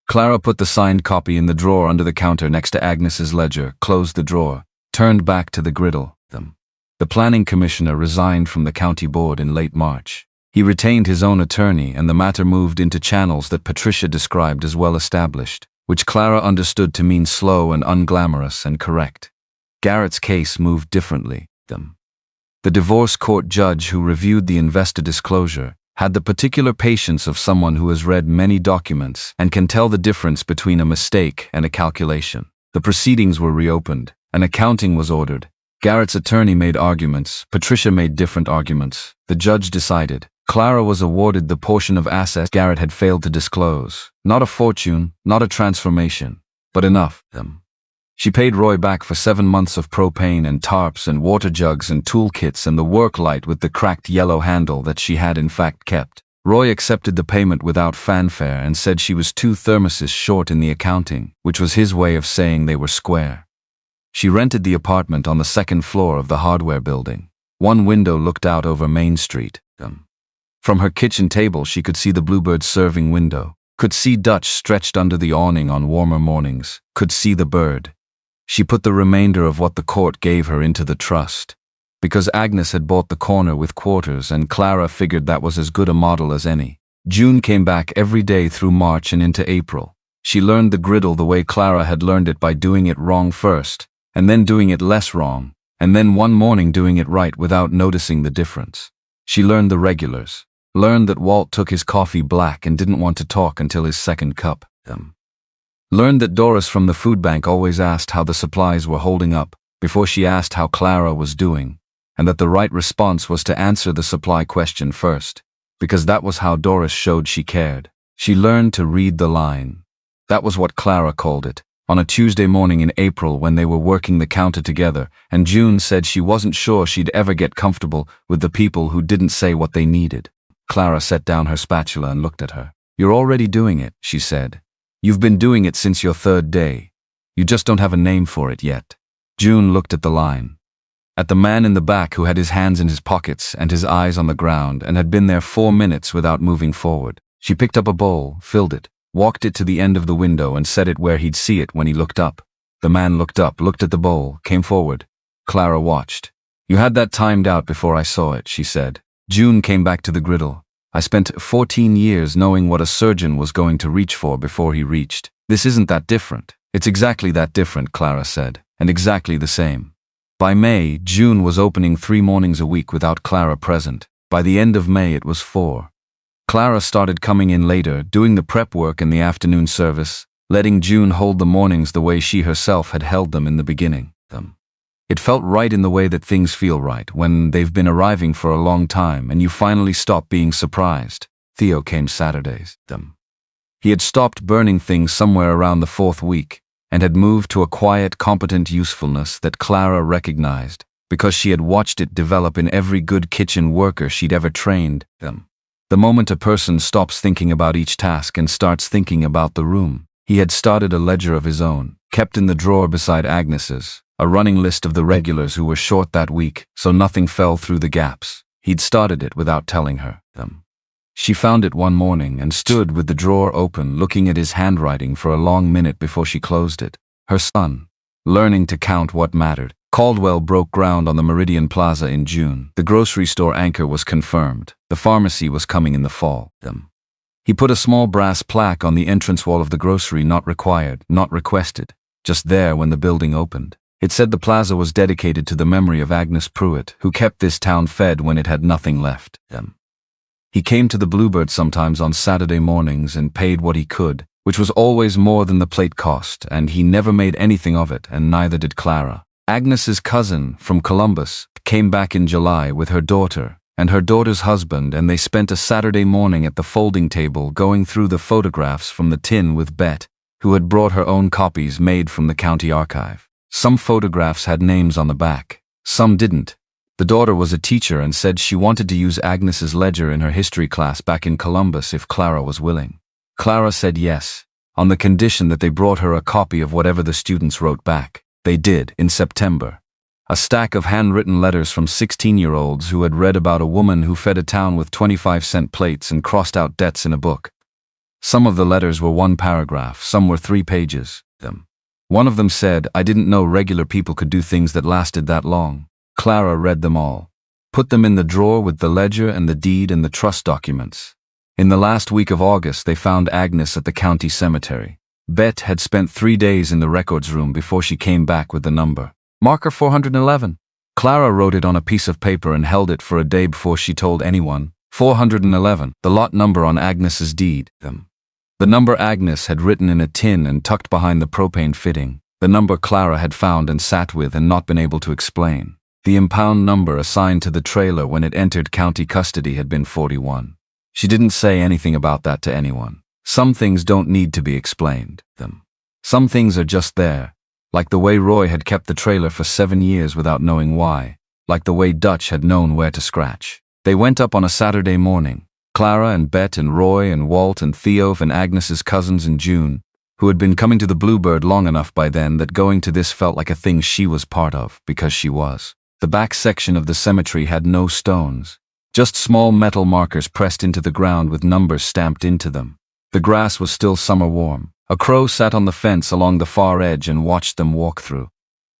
Speaker 1: Clara put the signed copy in the drawer under the counter next to Agnes's ledger, closed the drawer, turned back to the Griddle. The planning commissioner resigned from the county board in late March. He retained his own attorney and the matter moved into channels that Patricia described as well established, which Clara understood to mean slow and unglamorous and correct. Garrett's case moved differently. The divorce court judge who reviewed the investor disclosure had the particular patience of someone who has read many documents and can tell the difference between a mistake and a calculation. The proceedings were reopened. An accounting was ordered. Garrett's attorney made arguments. Patricia made different arguments. The judge decided. Clara was awarded the portion of assets Garrett had failed to disclose. Not a fortune, not a transformation, but enough. She paid Roy back for 7 months of propane and tarps and water jugs and toolkits and the work light with the cracked yellow handle that she had in fact kept. Roy accepted the payment without fanfare and said she was 2 thermoses short in the accounting, which was his way of saying they were square. She rented the apartment on the 2nd floor of the hardware building. One window looked out over Main Street. From her kitchen table she could see the Bluebird serving window, could see Dutch stretched under the awning on warmer mornings, could see the bird. She put the remainder of what the court gave her into the trust. Because Agnes had bought the corner with quarters and Clara figured that was as good a model as any. June came back every day through March and into April. She learned the griddle the way Clara had learned it by doing it wrong first, and then doing it less wrong, and then one morning doing it right without noticing the difference. She learned the regulars, learned that Walt took his coffee black and didn't want to talk until his 2nd cup. Learned that Doris from the food bank always asked how the supplies were holding up before she asked how Clara was doing, and that the right response was to answer the supply question first, because that was how Doris showed she cared. She learned to read the line. That was what Clara called it. On a Tuesday morning in April when they were working the counter together, and June said she wasn't sure she'd ever get comfortable with the people who didn't say what they needed. Clara set down her spatula and looked at her. You're already doing it, she said. You've been doing it since your 3rd day. You just don't have a name for it yet. June looked at the line. At the man in the back who had his hands in his pockets and his eyes on the ground and had been there 4 minutes without moving forward. She picked up a bowl, filled it, walked it to the end of the window and set it where he'd see it when he looked up. The man looked up, looked at the bowl, came forward. Clara watched. You had that timed out before I saw it, she said. June came back to the griddle. I spent 14 years knowing what a surgeon was going to reach for before he reached. This isn't that different. It's exactly that different, Clara said, and exactly the same. By May, June was opening 3 mornings a week without Clara present. By the end of May, it was 4. Clara started coming in later, doing the prep work in the afternoon service, letting June hold the mornings the way she herself had held them in the beginning. It felt right in the way that things feel right, when they've been arriving for a long time and you finally stop being surprised. Theo came Saturdays. He had stopped burning things somewhere around the 4th week. and had moved to a quiet, competent usefulness that Clara recognized, because she had watched it develop in every good kitchen worker she'd ever trained them. The moment a person stops thinking about each task and starts thinking about the room, he had started a ledger of his own, kept in the drawer beside Agnes's, a running list of the regulars who were short that week, so nothing fell through the gaps. He'd started it without telling her them. She found it one morning and stood with the drawer open, looking at his handwriting for a long minute before she closed it. Her son, learning to count what mattered. Caldwell broke ground on the Meridian Plaza in June. The grocery store anchor was confirmed. The pharmacy was coming in the fall. He put a small brass plaque on the entrance wall of the grocery, not required, not requested, just there when the building opened. It said the plaza was dedicated to the memory of Agnes Pruitt, who kept this town fed when it had nothing left. He came to the Bluebird sometimes on Saturday mornings and paid what he could, which was always more than the plate cost, and he never made anything of it, and neither did Clara. Agnes's cousin from Columbus came back in July with her daughter and her daughter's husband, and they spent a Saturday morning at the folding table going through the photographs from the tin with Bet, who had brought her own copies made from the county archive. Some photographs had names on the back, some didn't. The daughter was a teacher and said she wanted to use Agnes's ledger in her history class back in Columbus if Clara was willing. Clara said yes, on the condition that they brought her a copy of whatever the students wrote back. They did, in September. A stack of handwritten letters from 16-year-olds who had read about a woman who fed a town with 25-cent plates and crossed out debts in a book. Some of the letters were one paragraph, some were 3 pages. One of them said, "I didn't know regular people could do things that lasted that long." Clara read them all, put them in the drawer with the ledger and the deed and the trust documents. In the last week of August, they found Agnes at the county cemetery. Bet had spent 3 days in the records room before she came back with the number. Marker 411. Clara wrote it on a piece of paper and held it for a day before she told anyone. 411, the lot number on Agnes's deed. The number Agnes had written in a tin and tucked behind the propane fitting. The number Clara had found and sat with and not been able to explain. The impound number assigned to the trailer when it entered county custody had been 41. She didn't say anything about that to anyone. Some things don't need to be explained. Some things are just there, like the way Roy had kept the trailer for 7 years without knowing why, like the way Dutch had known where to scratch. They went up on a Saturday morning. Clara and Bet and Roy and Walt and Theo and Agnes's cousins and June, who had been coming to the Bluebird long enough by then that going to this felt like a thing she was part of, because she was. The back section of the cemetery had no stones, just small metal markers pressed into the ground with numbers stamped into them. The grass was still summer warm. A crow sat on the fence along the far edge and watched them walk through.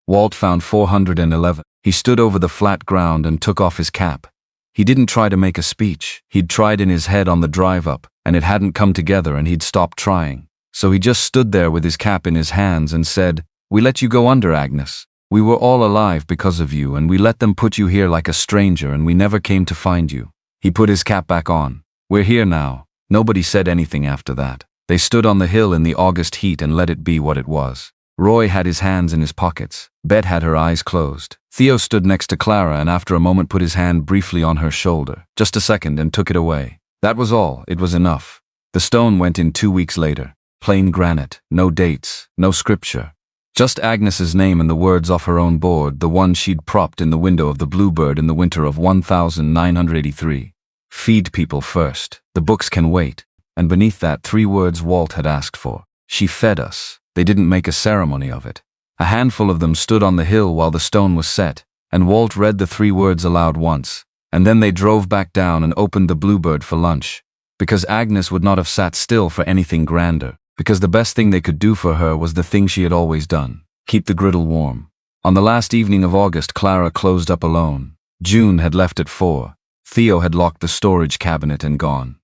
Speaker 1: Walt found 411. He stood over the flat ground and took off his cap. He didn't try to make a speech. He'd tried in his head on the drive up, and it hadn't come together, and he'd stopped trying. So he just stood there with his cap in his hands and said, "We let you go under, Agnes. We were all alive because of you, and we let them put you here like a stranger, and we never came to find you." He put his cap back on. "We're here now." Nobody said anything after that. They stood on the hill in the August heat and let it be what it was. Roy had his hands in his pockets. Bet had her eyes closed. Theo stood next to Clara and after a moment put his hand briefly on her shoulder. Just a second, and took it away. That was all. It was enough. The stone went in 2 weeks later. Plain granite. No dates. No scripture. Just Agnes's name and the words off her own board, the one she'd propped in the window of the Bluebird in the winter of 1983. "Feed people first. The books can wait." And beneath that, 3 words Walt had asked for. "She fed us." They didn't make a ceremony of it. A handful of them stood on the hill while the stone was set, and Walt read the 3 words aloud once, and then they drove back down and opened the Bluebird for lunch. Because Agnes would not have sat still for anything grander, because the best thing they could do for her was the thing she had always done: keep the griddle warm. On the last evening of August, Clara closed up alone. June had left at 4. Theo had locked the storage cabinet and gone.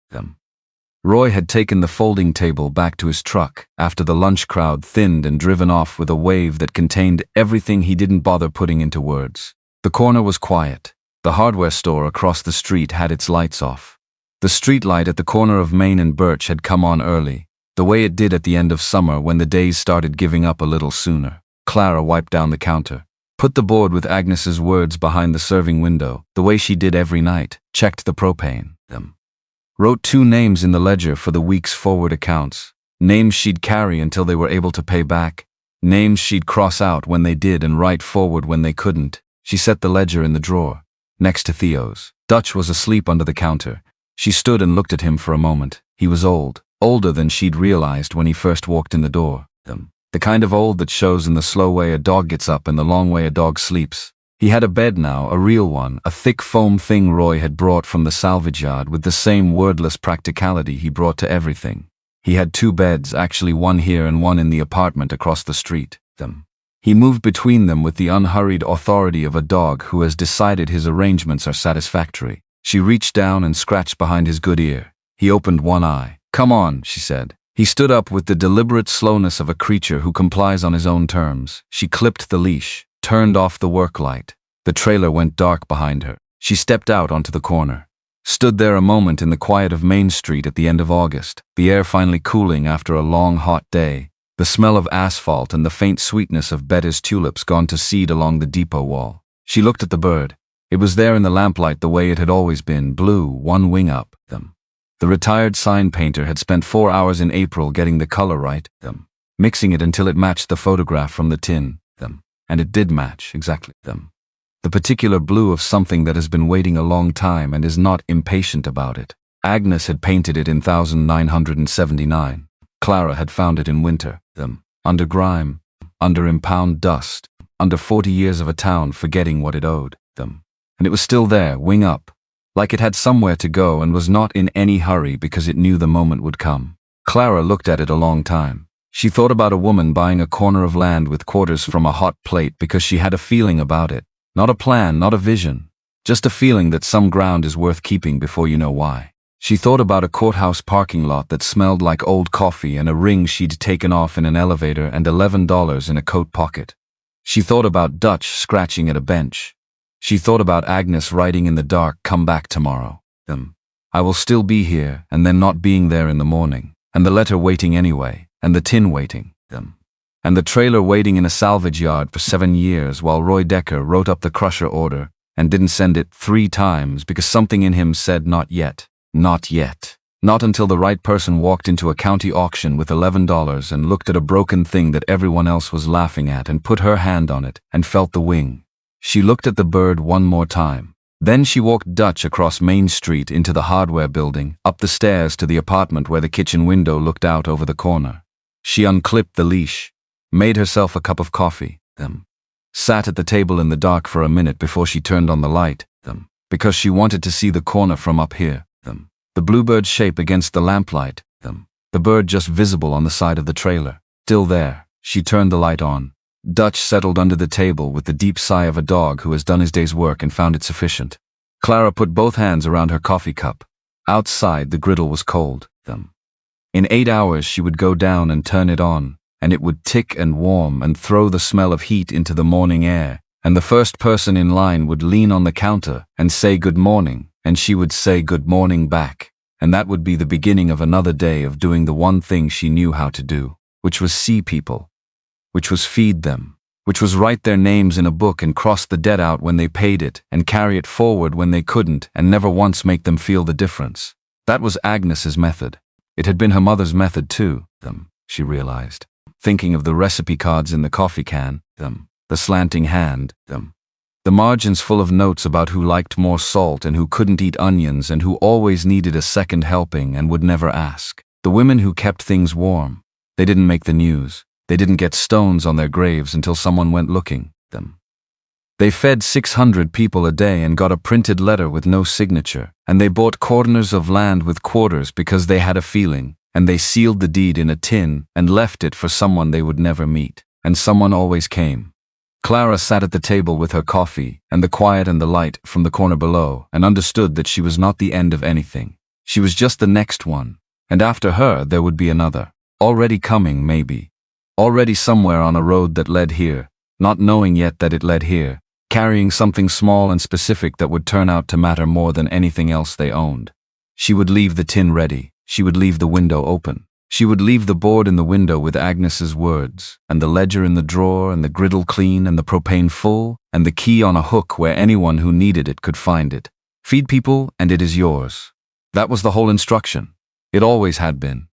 Speaker 1: Roy had taken the folding table back to his truck after the lunch crowd thinned and driven off with a wave that contained everything he didn't bother putting into words. The corner was quiet. The hardware store across the street had its lights off. The street light at the corner of Main and Birch had come on early, the way it did at the end of summer when the days started giving up a little sooner. Clara wiped down the counter, put the board with Agnes's words behind the serving window, the way she did every night, checked the propane. Wrote 2 names in the ledger for the week's forward accounts, names she'd carry until they were able to pay back, Names she'd cross out when they did and write forward when they couldn't. She set the ledger in the drawer, next to Theo's. Dutch was asleep under the counter. She stood and looked at him for a moment. He was old, older than she'd realized when he first walked in the door. The kind of old that shows in the slow way a dog gets up and the long way a dog sleeps. He had a bed now, a real one, a thick foam thing Roy had brought from the salvage yard with the same wordless practicality he brought to everything. He had 2 beds, actually one here and one in the apartment across the street. He moved between them with the unhurried authority of a dog who has decided his arrangements are satisfactory. She reached down and scratched behind his good ear. He opened one eye. "Come on," she said. He stood up with the deliberate slowness of a creature who complies on his own terms. She clipped the leash, turned off the work light. The trailer went dark behind her. She stepped out onto the corner. Stood there a moment in the quiet of Main Street at the end of August, the air finally cooling after a long hot day, the smell of asphalt and the faint sweetness of Betty's tulips gone to seed along the depot wall. She looked at the bird. It was there in the lamplight the way it had always been, blue, one wing up. The retired sign painter had spent 4 hours in April getting the color right, mixing it until it matched the photograph from the tin, and it did match, exactly, the particular blue of something that has been waiting a long time and is not impatient about it. Agnes had painted it in 1979. Clara had found it in winter, under grime, under impound dust, under 40 years of a town forgetting what it owed, and it was still there, wing up, like it had somewhere to go and was not in any hurry because it knew the moment would come. Clara looked at it a long time. She thought about a woman buying a corner of land with quarters from a hot plate because she had a feeling about it. Not a plan, not a vision. Just a feeling that some ground is worth keeping before you know why. She thought about a courthouse parking lot that smelled like old coffee and a ring she'd taken off in an elevator and $11 in a coat pocket. She thought about Dutch scratching at a bench. She thought about Agnes writing in the dark, "Come back tomorrow. I will still be here," and then not being there in the morning. And the letter waiting anyway, and the tin waiting. And the trailer waiting in a salvage yard for 7 years while Roy Decker wrote up the crusher order and didn't send it 3 times because something in him said not yet. Not yet. Not until the right person walked into a county auction with $11 and looked at a broken thing that everyone else was laughing at and put her hand on it and felt the wing. She looked at the bird one more time. Then she walked Dutch across Main Street into the hardware building, up the stairs to the apartment where the kitchen window looked out over the corner. She unclipped the leash, made herself a cup of coffee, sat at the table in the dark for a minute before she turned on the light, because she wanted to see the corner from up here, the Bluebird shape against the lamplight, the bird just visible on the side of the trailer. Still there. She turned the light on. Dutch settled under the table with the deep sigh of a dog who has done his day's work and found it sufficient. Clara put both hands around her coffee cup. Outside, the griddle was cold. In 8 hours, she would go down and turn it on, and it would tick and warm and throw the smell of heat into the morning air, and the first person in line would lean on the counter and say good morning, and she would say good morning back, and that would be the beginning of another day of doing the one thing she knew how to do, which was see people, which was feed them, which was write their names in a book and cross the debt out when they paid it and carry it forward when they couldn't and never once make them feel the difference. That was Agnes's method. It had been her mother's method too, she realized, thinking of the recipe cards in the coffee can, the slanting hand, the margins full of notes about who liked more salt and who couldn't eat onions and who always needed a second helping and would never ask. The women who kept things warm. They didn't make the news. They didn't get stones on their graves until someone went looking. They fed 600 people a day and got a printed letter with no signature, and they bought corners of land with quarters because they had a feeling, and they sealed the deed in a tin and left it for someone they would never meet, and someone always came. Clara sat at the table with her coffee and the quiet and the light from the corner below and understood that she was not the end of anything. She was just the next one, and after her there would be another, already coming maybe. Already somewhere on a road that led here, not knowing yet that it led here, carrying something small and specific that would turn out to matter more than anything else they owned. She would leave the tin ready. She would leave the window open. She would leave the board in the window with Agnes's words, and the ledger in the drawer, and the griddle clean, and the propane full, and the key on a hook where anyone who needed it could find it. Feed people, and it is yours. That was the whole instruction. It always had been.